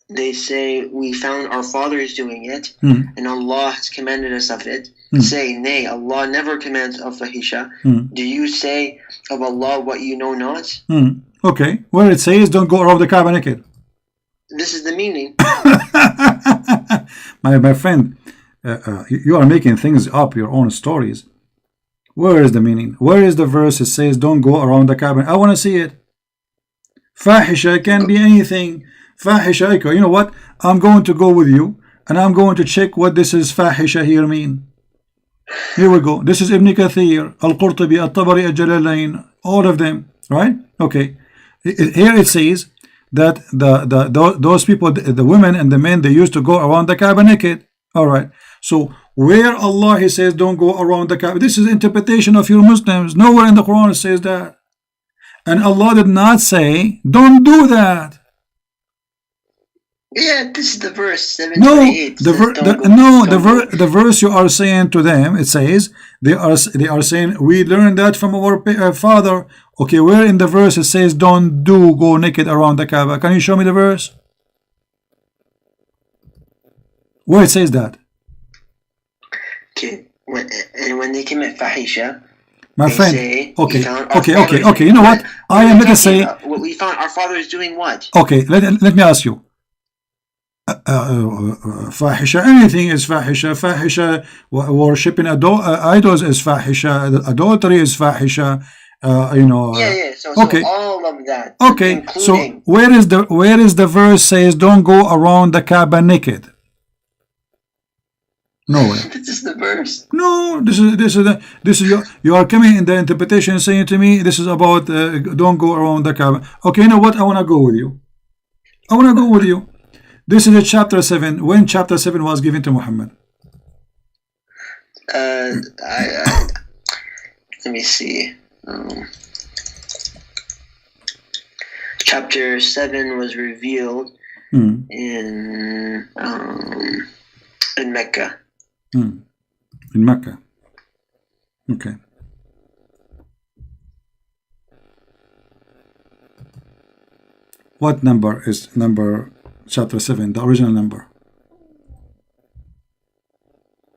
they say, we found our fathers doing it, and Allah has commanded us of it. Say, nay, Allah never commands of fahisha. Do you say of Allah what you know not? Okay, where it says, don't go around the Kaaba naked. This is the meaning. my friend, you are making things up, your own stories. Where is the meaning? Where is the verse that says, don't go around the Kaaba? I want to see it. Fahisha can be anything. Fahisha, you know what? I'm going to go with you, and I'm going to check what this is fahisha here mean. Here we go. This is Ibn Kathir, Al-Qurtubi, Al-Tabari, Al-Jalalain, all of them, right? Okay. Here it says that those people, the women and the men, they used to go around the Kaaba naked. All right. So where Allah he says don't go around the Kaaba, this is interpretation of your Muslims. Nowhere in the Quran it says that. And Allah did not say don't do that. Yeah, this is the verse 728. The verse you are saying to them, it says they are saying we learned that from our father. Okay, where in the verse it says don't go naked around the Kaaba? Can you show me the verse? Where it says that? Okay, when they commit fahisha, my friend. Say, okay. You know what? I am going to say. We found our fathers doing what? Okay, let me ask you. fahisha, anything is fahisha. Fahisha, worshipping idols is fahisha. Adultery is fahisha. Yeah. So okay. All of that. Okay. Including, so where is the verse says don't go around the Kaaba naked? Nowhere. This is the verse. No, this is you are coming in the interpretation saying to me this is about don't go around the Kaaba. Okay, you know what? I want to go with you. This is a chapter 7. When chapter 7 was given to Muhammad? Let me see. Chapter 7 was revealed in Mecca. In Mecca. Okay. What number is number chapter 7, the original number?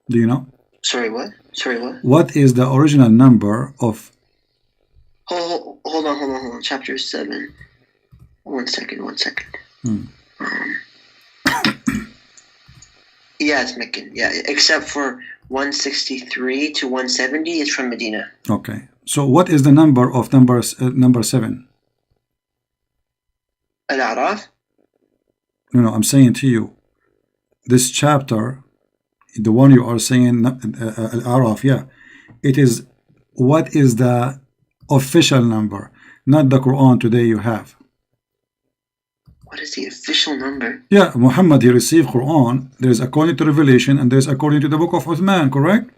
Do you know? Sorry, what? What is the original number of... Hold on. Chapter 7. One second. Yeah, it's Meccan. Yeah, except for 163 to 170 is from Medina. Okay. So what is the number of number 7? Al-A'raf? No, I'm saying to you, this chapter, the one you are saying, Al-A'raf, yeah, it is, what is the official number, not the Quran today you have. What is the official number? Yeah, Muhammad, he received Quran. There's according to Revelation and there's according to the book of Uthman, correct?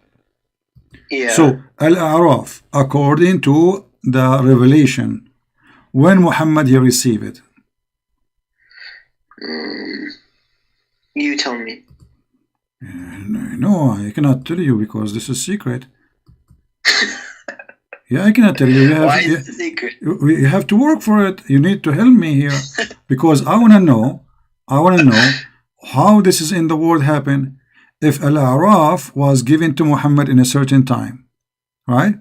Yeah. So, Al-A'raf, according to the Revelation, when Muhammad he received it? You tell me. No, I cannot tell you because this is secret. Yeah, I cannot tell you. Why is it secret? You have to work for it. You need to help me here because I want to know how this is in the world happen. If Al-A'raf was given to Muhammad in a certain time, right?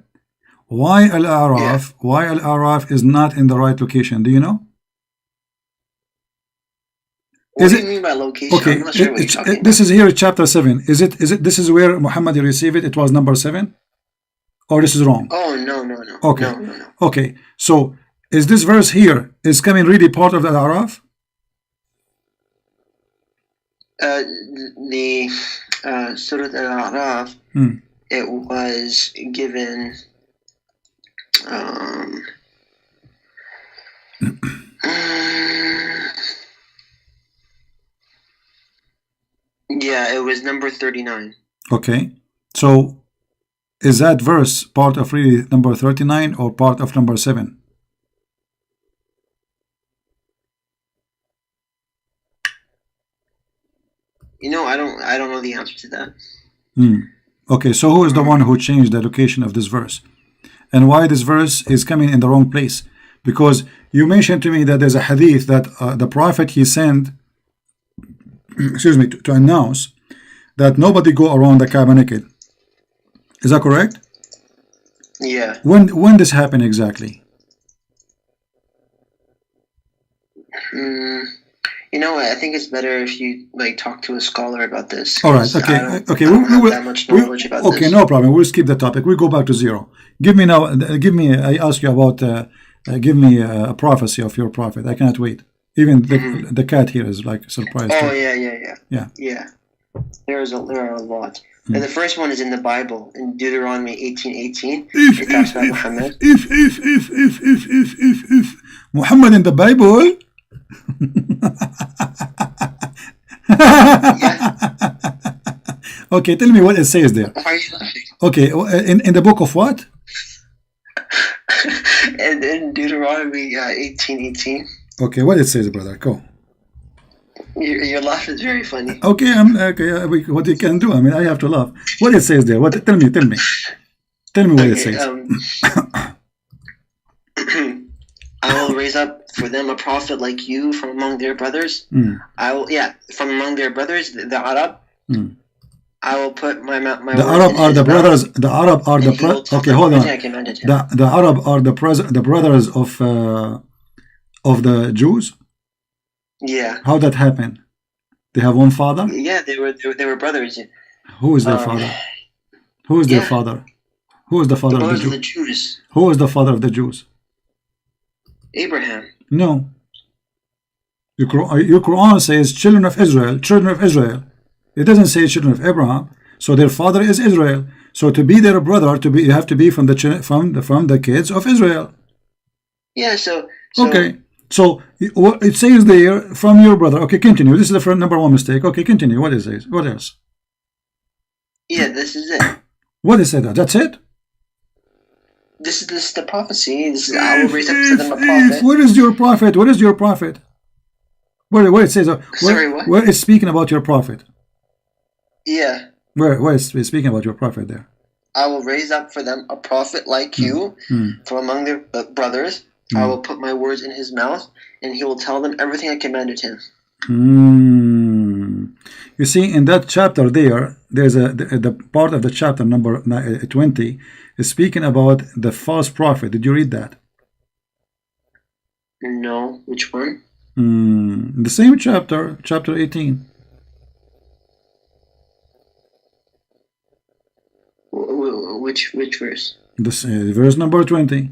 Why Al-A'raf is not in the right location? Do you know? What do you mean by location? Okay, I'm not sure what you're talking about. this is here chapter 7. Is it this is where Muhammad received it? It was number 7? Or this is wrong? Oh, no. Okay. No. Okay. So is this verse here is coming really part of Al-A'raf? The Surah Al-A'raf, it was given yeah, it was number 39. Okay. So is that verse part of really number 39 or part of number 7? I don't know the answer to that. Okay, so who is the one who changed the location of this verse? And why this verse is coming in the wrong place? Because you mentioned to me that there's a hadith that the Prophet he sent to announce that nobody go around the Kaaba naked. Is that correct? Yeah. When this happened exactly? I think it's better if you talk to a scholar about this. All right. Okay. I don't have that much knowledge about this. Okay, no problem. We'll skip the topic. We'll go back to zero. I ask you about. Give me a prophecy of your prophet. I cannot wait. Even the cat here is surprised. Oh, too. yeah. There are a lot. And the first one is in the Bible, in Deuteronomy 18:18. It talks about Muhammad. If Muhammad in the Bible. Okay, tell me what it says there. Why are you laughing? Okay, in the book of what? And in Deuteronomy 18:18. Okay, what it says, brother? Go. Your laugh is very funny. Okay, what you can do? I have to laugh. What it says there? What? Tell me. Tell me what it says. I will raise up for them a prophet like you from among their brothers. From among their brothers, the Arab. I will put my the Arab are the brothers. The Arab are the okay. Hold on. The Arab are the brothers of the Jews. Yeah. How that happened? They have one father? Yeah, they were brothers. Who is their father? Who is their father? Who is the father of the Jews? Who is the father of the Jews? Abraham. No. Your Quran says children of Israel, children of Israel. It doesn't say children of Abraham. So their father is Israel. So to be their brother, you have to be from the kids of Israel. Yeah. So okay. So it says there from your brother. Okay, continue. This is the number one mistake. Okay, continue. What is it? What else? Yeah, this is it. What is it? That's it? This is the prophecy. This is I will raise up to them a prophet. Where is your prophet? What is your prophet? Where it says Sorry, what? Where is speaking about your prophet? Yeah. Where is speaking about your prophet there? I will raise up for them a prophet like you from among their brothers. I will put my words in his mouth, and he will tell them everything I commanded him. You see, in that chapter there's the part of the chapter number 20 is speaking about the false prophet. Did you read that? No. Which one? The same chapter 18. Which verse? This verse number 20.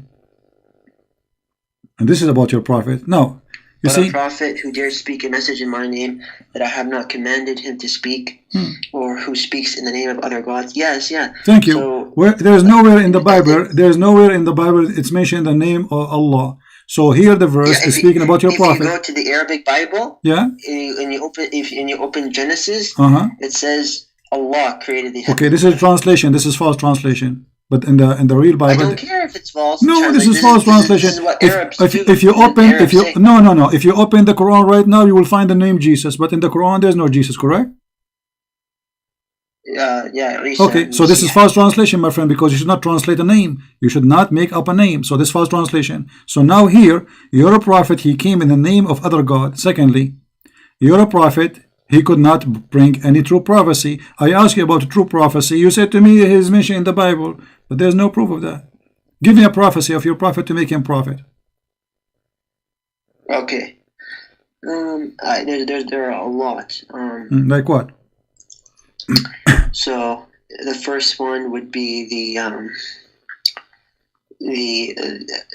And this is about your prophet. No. But a prophet who dares speak a message in my name that I have not commanded him to speak, or who speaks in the name of other gods. Yes, yeah. Thank you. So, there's nowhere in the Bible. There's nowhere in the Bible it's mentioned the name of Allah. So here the verse is speaking about your prophet. If you go to the Arabic Bible, and you open Genesis, it says Allah created the heavens. Okay, this is translation. This is false translation. But in the real Bible, I don't care if it's false. No, this is false translation. This is what Arabs do. If you open the Quran right now, you will find the name Jesus. But in the Quran, there's no Jesus, correct? Yeah. Okay, so this is false translation, my friend, because you should not translate a name. You should not make up a name. So this false translation. So now here, you're a prophet. He came in the name of other God. Secondly, you're a prophet. He could not bring any true prophecy. I asked you about true prophecy. You said to me he is mentioned in the Bible, but there's no proof of that. Give me a prophecy of your prophet to make him prophet. Okay. There are a lot. Like what? So the first one would be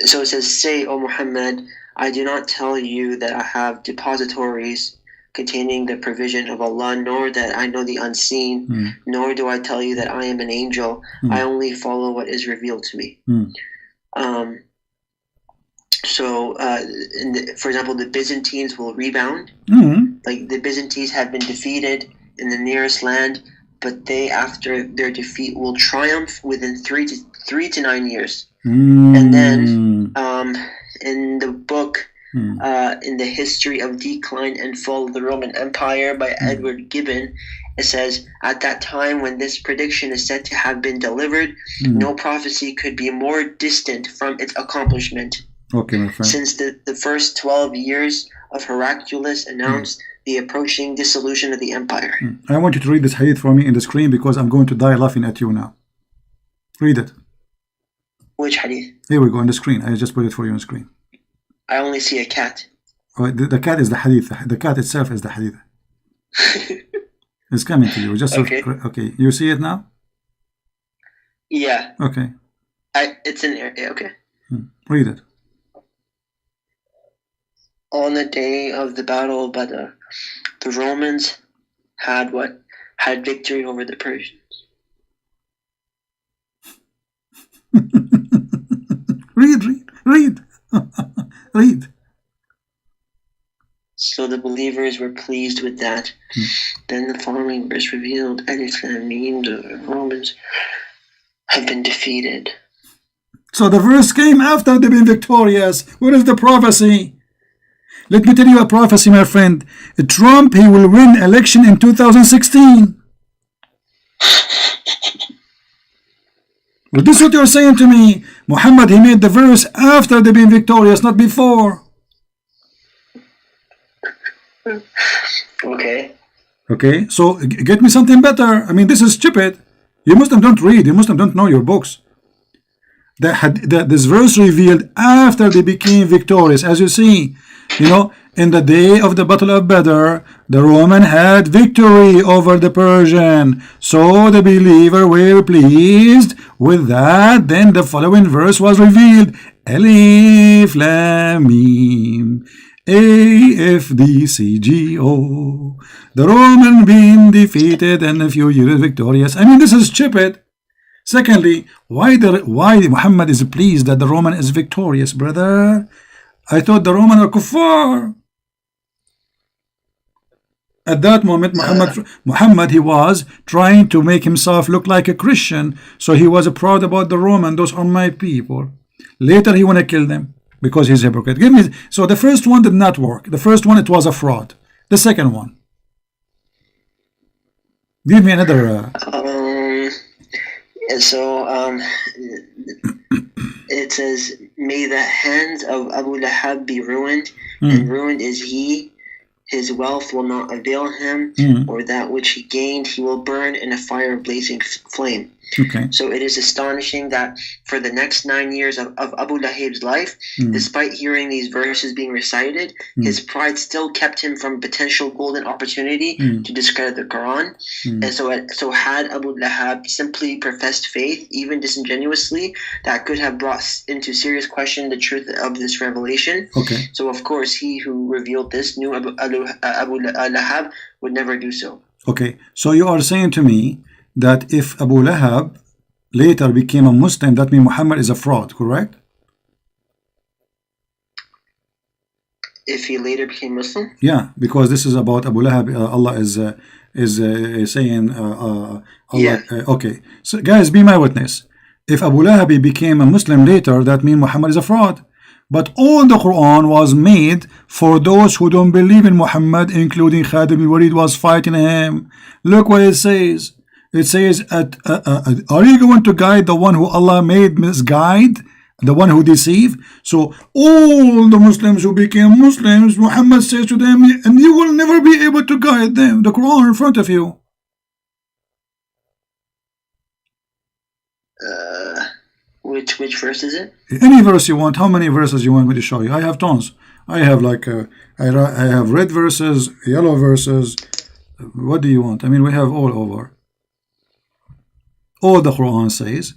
so it says, "Say, O Muhammad, I do not tell you that I have depositories containing the provision of Allah, nor that I know the unseen, nor do I tell you that I am an angel. I only follow what is revealed to me." For example, the Byzantines will rebound. Like the Byzantines have been defeated in the nearest land, but they, after their defeat, will triumph within 3 to 9 years. And then in the book in the History of Decline and Fall of the Roman Empire by Edward Gibbon, it says, "At that time when this prediction is said to have been delivered, no prophecy could be more distant from its accomplishment." Okay, my friend. Since the first 12 years of Heraclius announced the approaching dissolution of the empire. I want you to read this hadith for me in the screen because I'm going to die laughing at you now. Read it. Which hadith? Here we go on the screen. I just put it for you on the screen. I only see a cat. Oh, the cat is the hadith. The cat itself is the hadith. It's coming to you. Just okay. You see it now? Yeah. Okay. It's in there. Yeah, okay. Read it. On the day of the Battle of Badr, the Romans had victory over the Persians. Read. Read. So the believers were pleased with that. Then the following verse revealed, Alif Lam Mim, the Romans have been defeated. So the verse came after they've been victorious. What is the prophecy? Let me tell you a prophecy, my friend. Trump, he will win election in 2016. Well, this is what you're saying to me. Muhammad, he made the verse after they've been victorious, not before. Okay, so get me something better. I mean, this is stupid. You Muslims don't read. You Muslims don't know your books. This verse revealed after they became victorious. As you see, In the day of the Battle of Badr, the Roman had victory over the Persian. So the believer were pleased with that. Then the following verse was revealed. Alif Lam Mim. AFDCGO. The Roman being defeated and a few years victorious. I mean, this is stupid. Secondly, why Muhammad is pleased that the Roman is victorious, brother? I thought the Roman are kuffar. At that moment, Muhammad, he was trying to make himself look like a Christian, so he was proud about the Roman. Those are my people. Later, he want to kill them because he's a hypocrite. Give me. So the first one did not work. The first one, it was a fraud. The second one, give me another. It says, "May the hands of Abu Lahab be ruined, and ruined is he. His wealth will not avail him, or that which he gained he will burn in a fire of blazing flame." Okay. So it is astonishing that for the next 9 years of Abu Lahab's life, despite hearing these verses being recited, his pride still kept him from potential golden opportunity to discredit the Quran. And so had Abu Lahab simply professed faith, even disingenuously, that could have brought into serious question the truth of this revelation. Okay. So of course he who revealed this knew Abu Lahab would never do so. Okay, so you are saying to me that if Abu Lahab later became a Muslim, that means Muhammad is a fraud, correct? If he later became Muslim? Yeah, because this is about Abu Lahab. Allah is saying, Allah, yeah. Okay, so guys, be my witness. If Abu Lahab became a Muslim later, that means Muhammad is a fraud. But all the Quran was made for those who don't believe in Muhammad, including Khalid ibn Walid was fighting him. Look what it says. It says, are you going to guide the one who Allah made misguide? The one who deceive? So all the Muslims who became Muslims, Muhammad says to them, and you will never be able to guide them. The Quran in front of you. Which verse is it? Any verse you want. How many verses you want me to show you? I have tons. I have like I have red verses, yellow verses. What do you want? I mean, we have all over. All the Quran says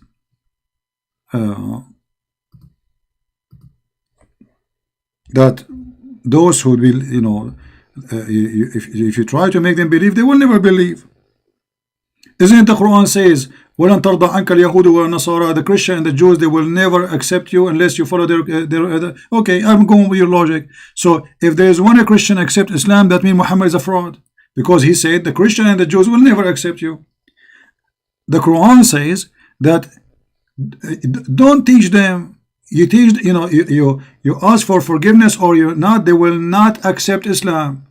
that those who will, you know, if you try to make them believe, they will never believe. Isn't the Quran says, وَلَنْ تَرْضَ عَنْكَ الْيَهُودُ وَالنَّصَارَى, the Christian and the Jews, they will never accept you unless you follow their okay, I'm going with your logic. So if there is one Christian accept Islam, that means Muhammad is a fraud, because he said the Christian and the Jews will never accept you. The Quran says that don't teach them. You teach, you know, you ask for forgiveness or you're not, they will not accept Islam.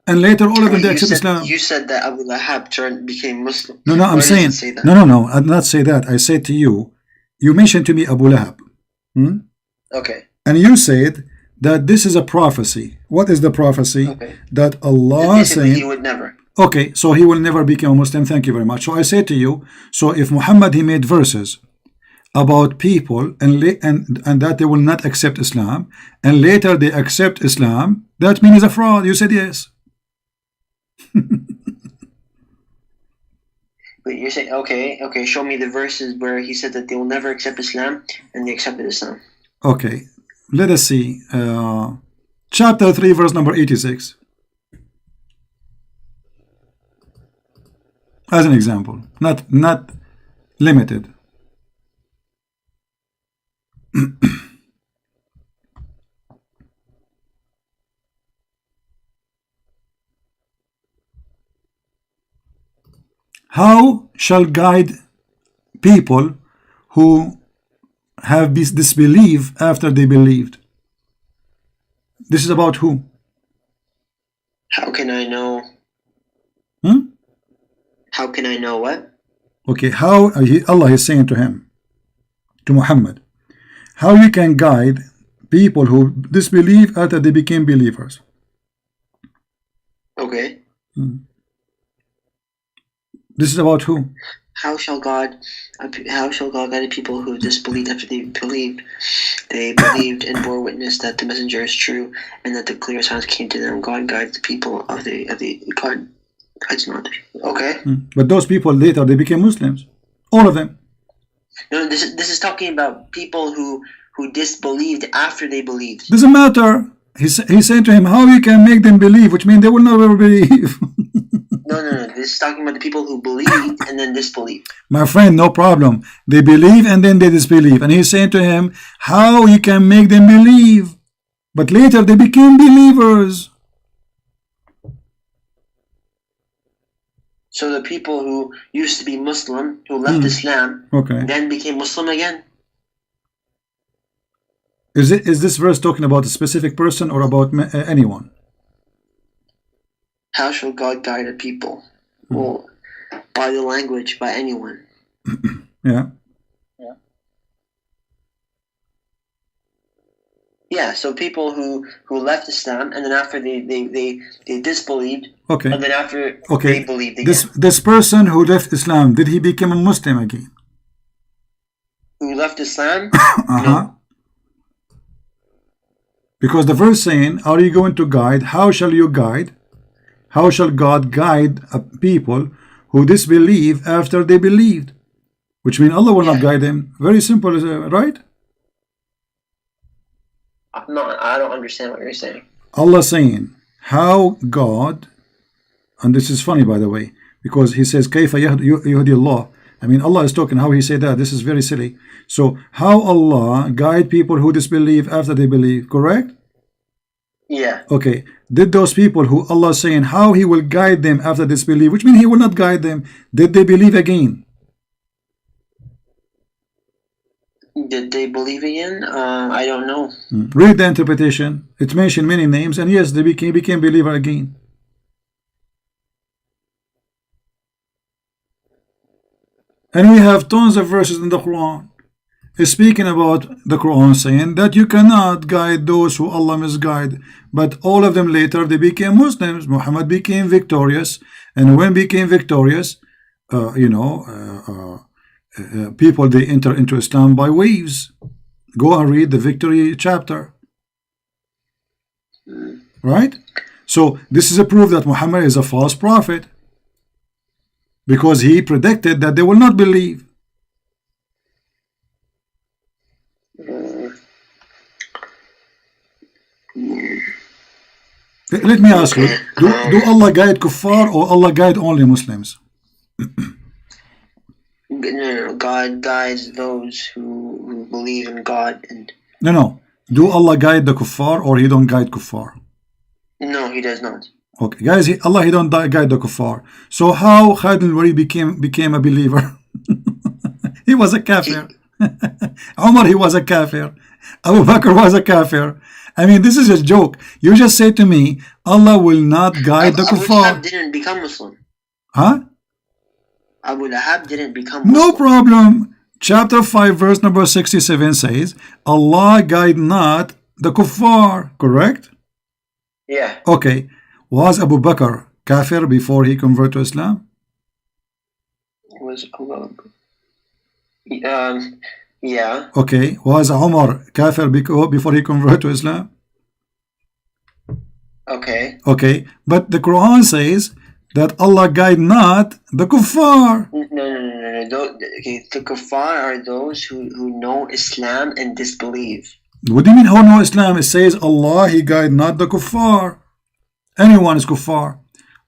And later all of them they accept Islam. You said that Abu Lahab became Muslim. No, I'm saying, no, I did not say that. I said to you, you mentioned to me Abu Lahab. Okay. And you said that this is a prophecy. What is the prophecy? Okay. That Allah saying he would never. Okay, so he will never become a Muslim. Thank you very much. So I say to you, so if Muhammad, he made verses about people and that they will not accept Islam, and later they accept Islam, that means a fraud. You said yes. But you're saying, okay, show me the verses where he said that they will never accept Islam and they accepted Islam. Okay, let us see. Chapter 3, verse number 86. As an example, not limited. How shall guide people who have disbelief after they believed? This is about who? How can I know? How can I know what? Okay, how Allah is saying to him, to Muhammad, how you can guide people who disbelieve after they became believers. Okay. This is about who? How shall God guide people who disbelieved after they believed? They believed and bore witness that the messenger is true, and that the clear signs came to them. God guides the people of the God guides not. Okay. But those people later they became Muslims, all of them. No, this is talking about people who disbelieved after they believed. Doesn't matter. He's saying to him, how you can make them believe, which means they will never believe. No. This is talking about the people who believed and then disbelieved. My friend, no problem. They believe and then they disbelieve. And he's saying to him, how you can make them believe? But later they became believers. So the people who used to be Muslim, who left Islam, then became Muslim again. Is this verse talking about a specific person or about anyone? How shall God guide a people? Well, by the language, by anyone. Yeah. Yeah, so people who left Islam and then after they disbelieved. Okay. And then after they believed again. This person who left Islam, did he become a Muslim again? Who left Islam? No. Because the verse saying, are you going to guide? How shall you guide? How shall God guide a people who disbelieve after they believed? Which means Allah will not guide them. Very simple, right? No, I don't understand what you're saying. Allah saying, how God, and this is funny by the way, because he says, كيف يهدي الله. I mean, Allah is talking how he said that. This is very silly. So, how Allah guide people who disbelieve after they believe, correct? Yeah. Okay. Did those people who Allah is saying how he will guide them after disbelief, which means he will not guide them, did they believe again? Did they believe again? I don't know. Read the interpretation. It mentioned many names, and yes, they became believer again. And we have tons of verses in the Quran speaking about the Quran saying that you cannot guide those who Allah misguide. But all of them later, they became Muslims. Muhammad became victorious. And when became victorious, people, they enter into Islam by waves. Go and read the victory chapter. Right? So this is a proof that Muhammad is a false prophet. Because he predicted that they will not believe. Let me ask you, do Allah guide kuffar or Allah guide only Muslims? No, God guides those who believe in God. And No. Do Allah guide the kuffar or he don't guide kuffar? No, he does not. Okay, guys, Allah he don't guide the kuffar. So how Khalid al-Walid became a believer? He was a kafir. Umar, he was a kafir. Abu Bakr was a kafir. I mean, this is a joke. You just say to me, Allah will not guide the kuffar. Abu Lahab didn't become Muslim. Huh? Abu Lahab didn't become Muslim. No problem. Chapter 5, verse number 67 says, Allah guide not the kuffar. Correct? Yeah. Okay. Was Abu Bakr kafir before he converted to Islam? Was yeah. Okay. Was Umar kafir before he converted to Islam? Okay. Okay. But the Quran says that Allah guide not the kuffar. No. The kuffar are those who know Islam and disbelieve. What do you mean who know Islam? It says Allah, he guide not the kuffar. Anyone is kuffar.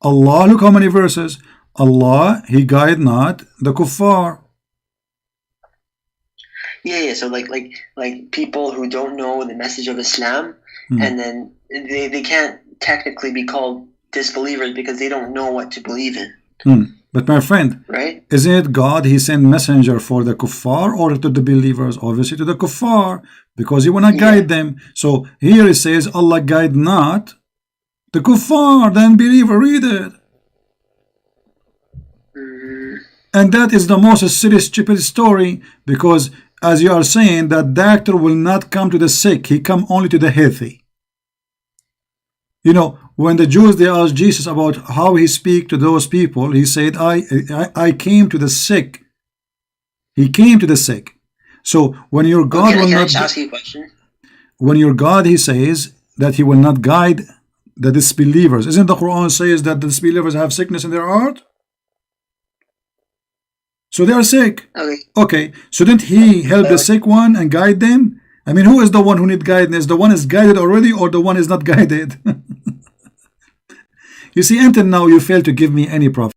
Allah, look how many verses. Allah, he guide not the kuffar. Yeah. So like people who don't know the message of Islam, and then they can't technically be called disbelievers because they don't know what to believe in. But my friend, right? Isn't it God? He sent messenger for the kuffar or to the believers? Obviously to the kuffar, because he wanna guide them. So here it says Allah guide not the kuffar, the unbeliever. Read it. And that is the most silly, stupid story, because as you are saying, that doctor will not come to the sick, he come only to the healthy. You know, when the Jews, they asked Jesus about how he speak to those people, he said, I came to the sick. He came to the sick. So when your God will can I not, just ask you a question? when your God, he says that he will not guide the disbelievers. Isn't the Quran says that the disbelievers have sickness in their heart? So they are sick. Okay. So didn't he help the sick one and guide them? I mean, who is the one who need guidance? The one is guided already, or the one is not guided? You see, until now you fail to give me any proof.